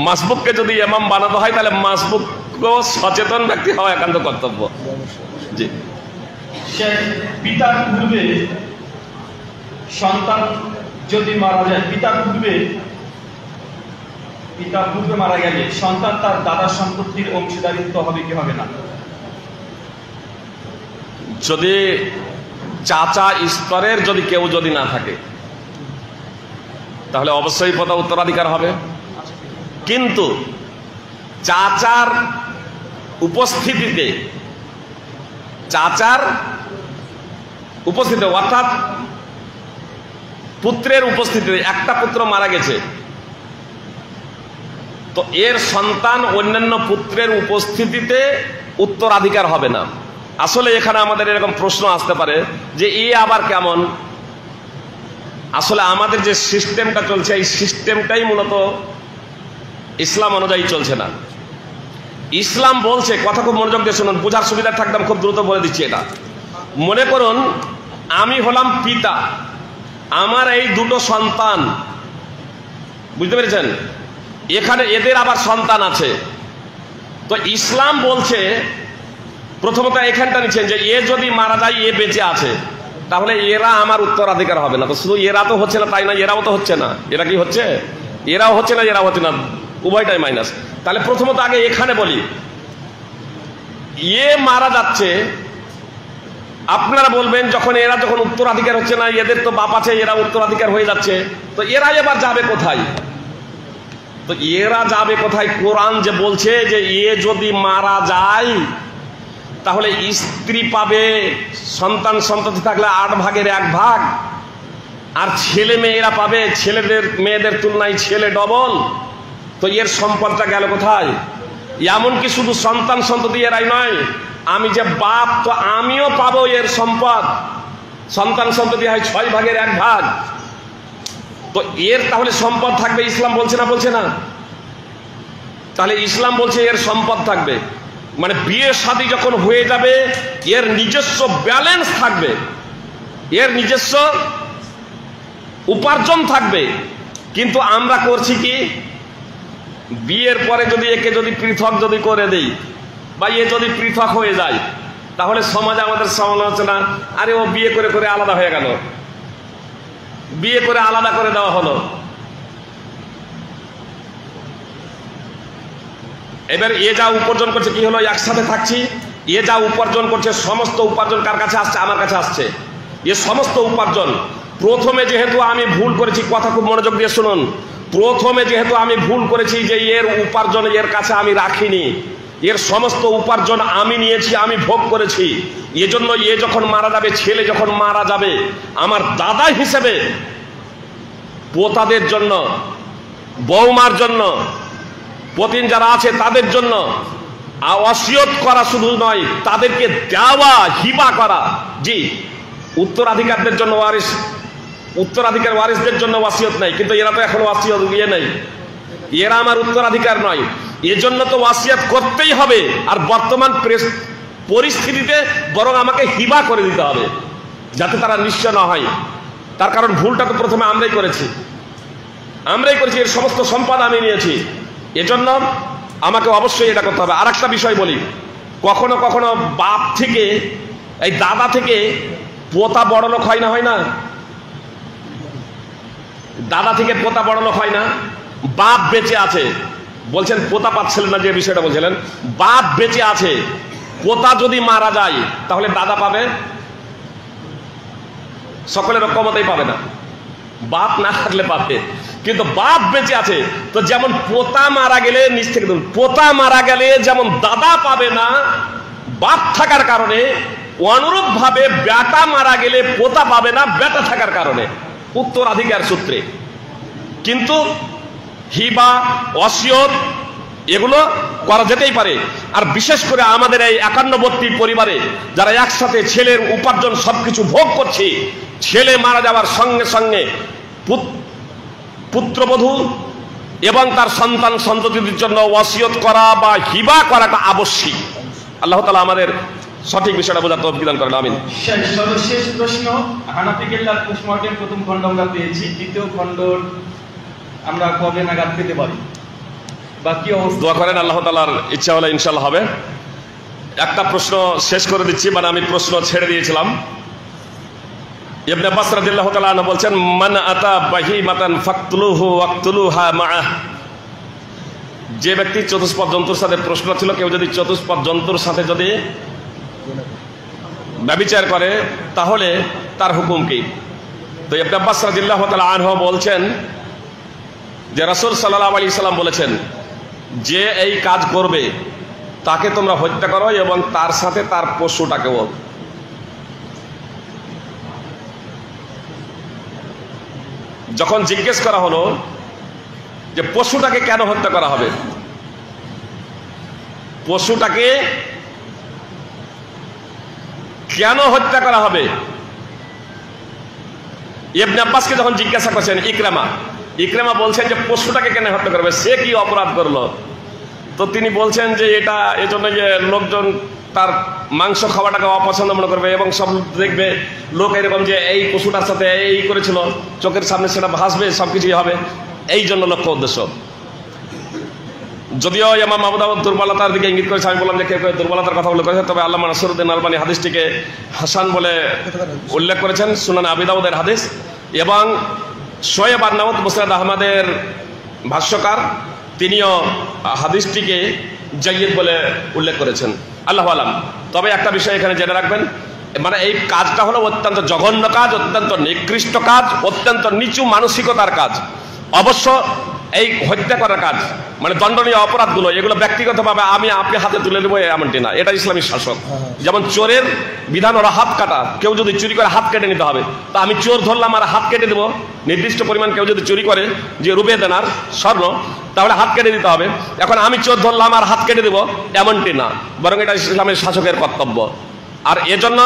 মাসবুককে যদি ইমাম বানাতে হয় তাহলে মাসবুকও সচেতন ব্যক্তি হওয়া একান্ত কর্তব্য। জি, পিতার পূর্বে সন্তান যদি মারা যায়, পিতা পূর্বে মারা গেলে সন্তান তার দাদার সম্পত্তির অংশীদারিত্ব হবে কি হবে না? যদি চাচা স্তরের যদি কেউ যদি না থাকে তাহলে অবশ্যই প্রথা উত্তরাধিকার হবে। কিন্তু চাচার উপস্থিতিতে অর্থাৎ পুত্রের উপস্থিতিতে, একটা পুত্র মারা গেছে তো এর সন্তান অন্যান্য পুত্রের উপস্থিতিতে উত্তরাধিকার হবে না। আসলে এখানে আমাদের এরকম প্রশ্ন আসতে পারে যে এ আবার কেমন? আসলে আমাদের যে সিস্টেমটা চলছে এই সিস্টেমটাই মূলত ইসলাম অনুযায়ী চলছে না। ইসলাম বলছে, কথা খুব মনোযোগ দিয়ে শুনুন, বোঝার সুবিধা থাকতাম, খুব দ্রুত বলে দিচ্ছি এটা। মনে করুন আমি হলাম পিতা, আমার এই দুটো সন্তান, বুঝতে পেরেছেন, এখানে এদের আবার সন্তান আছে। তো ইসলাম বলছে প্রথমত এখানটা নিচ্ছেন যে এ যদি মারা যায় এ বেঁচে আছে তাহলে এরা আমার উত্তরাধিকার হবে না। তো শুধু এরা তো হচ্ছে না তাই না, এরাও তো হচ্ছে না। এরা কি হচ্ছে? এরাও হচ্ছে না, এরাও হচ্ছে না, উভয়টাই মাইনাস। তাহলে প্রথমত আগে এখানে বলি, এ মারা যাচ্ছে, আপনারা বলবেন যখন এরা যখন উত্তরাধিকার হচ্ছে না, এদের তো বাপ আছে, এরা উত্তরাধিকার হয়ে যাচ্ছে, তো এরা এবার যাবে কোথায়? তো এরা যাবে কোথায়? কোরআন যে বলছে যে এ যদি মারা যায় তাহলে স্ত্রী পাবে, সন্তান সন্ততি থাকলে 8 ভাগের 1 ভাগ, আর ছেলে মেয়েরা পাবে, মেয়েদের তুলনায় ছেলে ডবল। তো এর সম্পদটা গেল কোথায়? এমনকি শুধু সন্তান সন্ততি এরাই নয়, আমি যে বাপ তো আমিও পাবো এর সম্পদ। সন্তান সন্ততি হয় 6 ভাগের 1 ভাগ। তো এর তাহলে সম্পদ থাকবে, ইসলাম বলছে না? বলছে না? তাহলে ইসলাম বলছে এর সম্পদ থাকবে, মানে বিয়ে শাদী যখন হয়ে যাবে এর নিজস্ব ব্যালেন্স থাকবে, এর নিজস্ব উপার্জন থাকবে। কিন্তু আমরা করছি কি, বিয়ের পরে যদি একে যদি পৃথক যদি করে দেই বা এ যদি পৃথক হয়ে যায় তাহলে সমাজে আমাদের সমালোচনা, আরে ও বিয়ে করে করে আলাদা হয়ে গেল, বিয়ে করে আলাদা করে দেওয়া হলো। এবার এ যা উপার্জন করছে কি হলো, একসাথে থাকছি, এ যা উপার্জন করছে সমস্ত উপার্জন কার কাছে আসছে? আমার কাছে আসছে। এ সমস্ত উপার্জন প্রথমে যেহেতু আমি ভুল করেছি, কথা খুব মনোযোগ দিয়ে শুনুন, প্রথমে যেহেতু আমি ভুল করেছি যে এর উপার্জন এর কাছে আমি রাখিনি, এর সমস্ত উপার্জন আমি নিয়েছি, আমি ভোগ করেছি, এজন্য এ যখন মারা যাবে, ছেলে যখন মারা যাবে, আমার দাদা হিসেবে পোতাদের জন্য, বৌমার জন্য, পতিন যারা আছে তাদের জন্য ওয়াসিয়ত করা শুধু নয়, তাদেরকে দেওয়া, হিবা করা। জি, উত্তরাধিকারদের জন্য উত্তরাধিকার ওয়ারিসদের জন্য ওয়াসিয়ত নাই, কিন্তু এরা তো এখন ওয়াসিয়ত ইয়ে নেই, এরা আমার উত্তরাধিকার নয়, এজন্য তো ওয়াসিয়ত করতেই হবে। আর বর্তমান পরিস্থিতিতে বরং আমাকে হিবা করে দিতে হবে যাতে তারা নিঃস্ব না হয়। তার কারণ ভুলটা তো প্রথমে আমরাই করেছি, এর সমস্ত সম্পদ আমি নিয়েছি, এজন্য আমাকে অবশ্যই এটা করতে হবে। আর একটা বিষয় বলি, কখনো কখনো বাপ থেকে, এই দাদা থেকে পোতা বড় লোক হয় না? হয় না? দাদা থেকে পোতা বড় লোক হয় না? বাপ বেঁচে আছে, বলছেন পোতা পাচ্ছিলেন না, যে বিষয়টা বলছিলেন, বাপ বেঁচে আছে, পোতা যদি মারা যায় তাহলে দাদা পাবে? সকলের ক্ষমতাই পাবে না, বাপ না থাকলে পাবে, কিন্তু বাপ বেঁচে আছে। তো যেমন পোতা মারা গেলে, নিচ থেকে ধরুন, পোতা মারা গেলে যেমন দাদা পাবে না বাপ থাকার কারণে, অনুরূপ ভাবে বেটা মারা গেলে পোতা পাবে না বেটা থাকার কারণে, উত্তরাধিকার সূত্রে। কিন্তু হিবা, ওয়াসিয়ত এগুলো করা যেতেই পারে। আর বিশেষ করে আমাদের এই 51টি পরিবারে যারা একসাথে ছেলের উপার্জন সবকিছু ভোগ করছি, ছেলে মারা যাওয়ার সঙ্গে সঙ্গে পুত্রবধূ এবং তার সন্তান সন্ততিদের জন্য ওয়াসিয়ত করা বা হিবা করাটা আবশ্যিক। আল্লাহ তাআলা আমাদের সঠিক বিষয়টা বোঝার তৌফিক দান করেন, আমিন। সর্বশেষ প্রশ্ন, হানাফি কেল্লার পোস্টমর্টেম প্রথম খণ্ড আমরা পেয়েছি, দ্বিতীয় খণ্ডর আমরা কবে নাগাদ পেতে পারি বা কি অবস্থা? দোয়া করেন, আল্লাহ তাআলার ইচ্ছা হলে ইনশাআল্লাহ হবে। একটা প্রশ্ন শেষ করে দিচ্ছি, মানে আমি প্রশ্ন ছেড়ে দিয়েছিলাম। ইবনে আব্বাস রাদিয়াল্লাহু তাআলা আনহু বলছেন, মান আতা বাহিমাতান ফাকতুলুহু ওয়াকতুলুহা মাআহ। যে ব্যক্তি চতুষ্পদ জন্তুর সাথে, প্রশ্ন ছিল কেউ যদি চতুষ্পদ জন্তুর সাথে যদি ব্যভিচার করে তাহলে তার হুকুম কি? তো ইবনে আব্বাস রাদিয়াল্লাহু তাআলা আনহু বলছেন যে রাসূল সাল্লাল্লাহু আলাইহি সাল্লাম বলেছেন, যে এই কাজ করবে তাকে তোমরা হত্যা করো এবং তার সাথে তার পশুটাকেও। যখন জিজ্ঞেস করা হলো যে পশুটাকে কেন হত্যা করা হবে, পশুটাকে কেন হত্যা করা হবে, ইবনে আব্বাসকে যখন জিজ্ঞাসা করছেন ইকরামা বলছেন যে পশুটাকে কেন হত্যা করবে, সে কি অপরাধ করলো? তো তিনি বলছেন যে এটা এজন্য যে লোকজন তার মাংস খাওয়াটাকে অপছন্দ মনে করবে এবং সব দেখবে লোক এরকম যে এই পশুটার সাথে এই করেছিল, চোখের সামনে সেটা ভাসবে, সবকিছুই হবে, এই জন্য লক্ষ্য উদ্দেশ্য। যদিও ইমাম আবু দাউদ দুর্বলতার দিকে ইঙ্গিত করেছে, আমি বললাম যে কেউ কেউ দুর্বলতার কথা উল্লেখ করেছে, তবে আল্লামা নাসিরউদ্দিন আলবানী হাদিসটিকে হাসান বলে উল্লেখ করেছেন, সুনান আবি দাউদের হাদিস। এবং শোয়েব আন-নাওয়াত মুসনাদ আহমদের ভাষ্যকার, তিনিও হাদিসটিকে জাইয়্যিদ বলে উল্লেখ করেছেন। আল্লাহু আলাম। তবে একটা বিষয় এখানে জেনে রাখবেন, মানে এই কাজটা হলো অত্যন্ত জঘন্য কাজ, অত্যন্ত নিকৃষ্ট কাজ, অত্যন্ত নিচু মানসিকতার কাজ। অবশ্য এই হত্যা করার কাজ, মানে দণ্ডনীয় অপরাধগুলো, এগুলো ব্যক্তিগতভাবে আমি আপনি হাতে তুলে নেবো এমনটি না, এটা ইসলামী শাসন। যেমন চোরের বিধান ওরা হাত কাটা, কেউ যদি চুরি করে হাত কেটে নিতে হবে। তা আমি চোর ধরলাম আর হাত কেটে দেবো, নির্দিষ্ট পরিমাণ কেউ যদি চুরি করে যে রুবে দেনার স্বর্ণ, তাহলে হাত কেটে দিতে হবে। এখন আমি চোর ধরলাম আর হাত কেটে দেবো এমনটি না, বরং এটা ইসলামের শাসকের কর্তব্য। আর এজন্য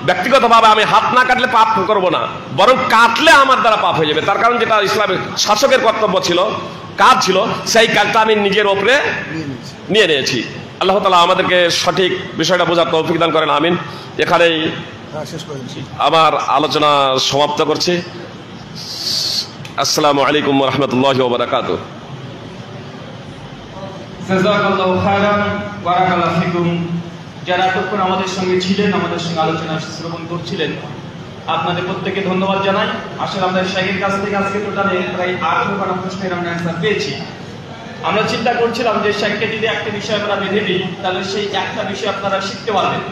ব্যক্তিগতভাবে আমি হাত না কাটলে পাপ করব না, বরং কাটলে আমার দ্বারা পাপ হয়ে যাবে। তার কারণ যেটা ইসলামের শাসকের কর্তব্য ছিল, কাজ ছিল, সেই কাজটা আমি নিজের ওপরে নিয়ে নিয়েছি। আল্লাহ তাআলা আমাদেরকে সঠিক বিষয়টা বোঝার তৌফিক দান করেন, আমিন। এখানেই আমার আলোচনা সমাপ্ত করছি। আসসালামু আলাইকুম ওয়া রাহমাতুল্লাহি ওয়া বারাকাতুহু। জাযাকাল্লাহু খায়রান, বারাকাল্লাহু ফিকুম। যারা এতক্ষণ আমাদের সঙ্গে ছিলেন, আমাদের সঙ্গে আলোচনা শ্রবণ করছিলেন, আপনাদের প্রত্যেককে ধন্যবাদ জানাই। আসলে আমাদের শাইখের কাছ থেকে আজকে টোটালে প্রায় 18টা প্রশ্নের আমরা অ্যান্সার পেয়েছি। আমরা চিন্তা করছিলাম যে শাইখকে যদি একটা বিষয় আমরা বেঁধে দিই তাহলে সেই একটা বিষয় আপনারা শিখতে পারবেন।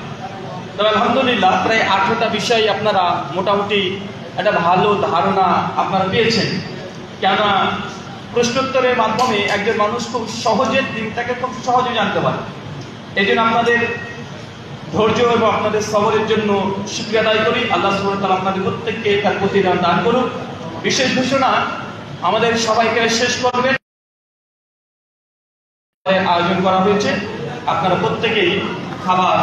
তবে আলহামদুলিল্লাহ প্রায় 18টা বিষয় আপনারা মোটামুটি একটা ভালো ধারণা আপনারা পেয়েছেন। কেননা প্রশ্নোত্তরের মাধ্যমে একজন মানুষ খুব সহজে দিনটাকে খুব সহজে জানতে পারে। এই জন্য আপনাদের ধৈর্য এবং আপনাদের সবরের জন্য শুকরিয়া আদায় করি। আল্লাহ সুবহানাহু ওয়া তাআলা আপনাদের প্রত্যেককে তার প্রতিদান দান করুন। বিশেষ ঘোষণা আমাদের সবাইকে শেষ করবেন আয়োজন করা হয়েছে, আপনারা প্রত্যেকেই খাবার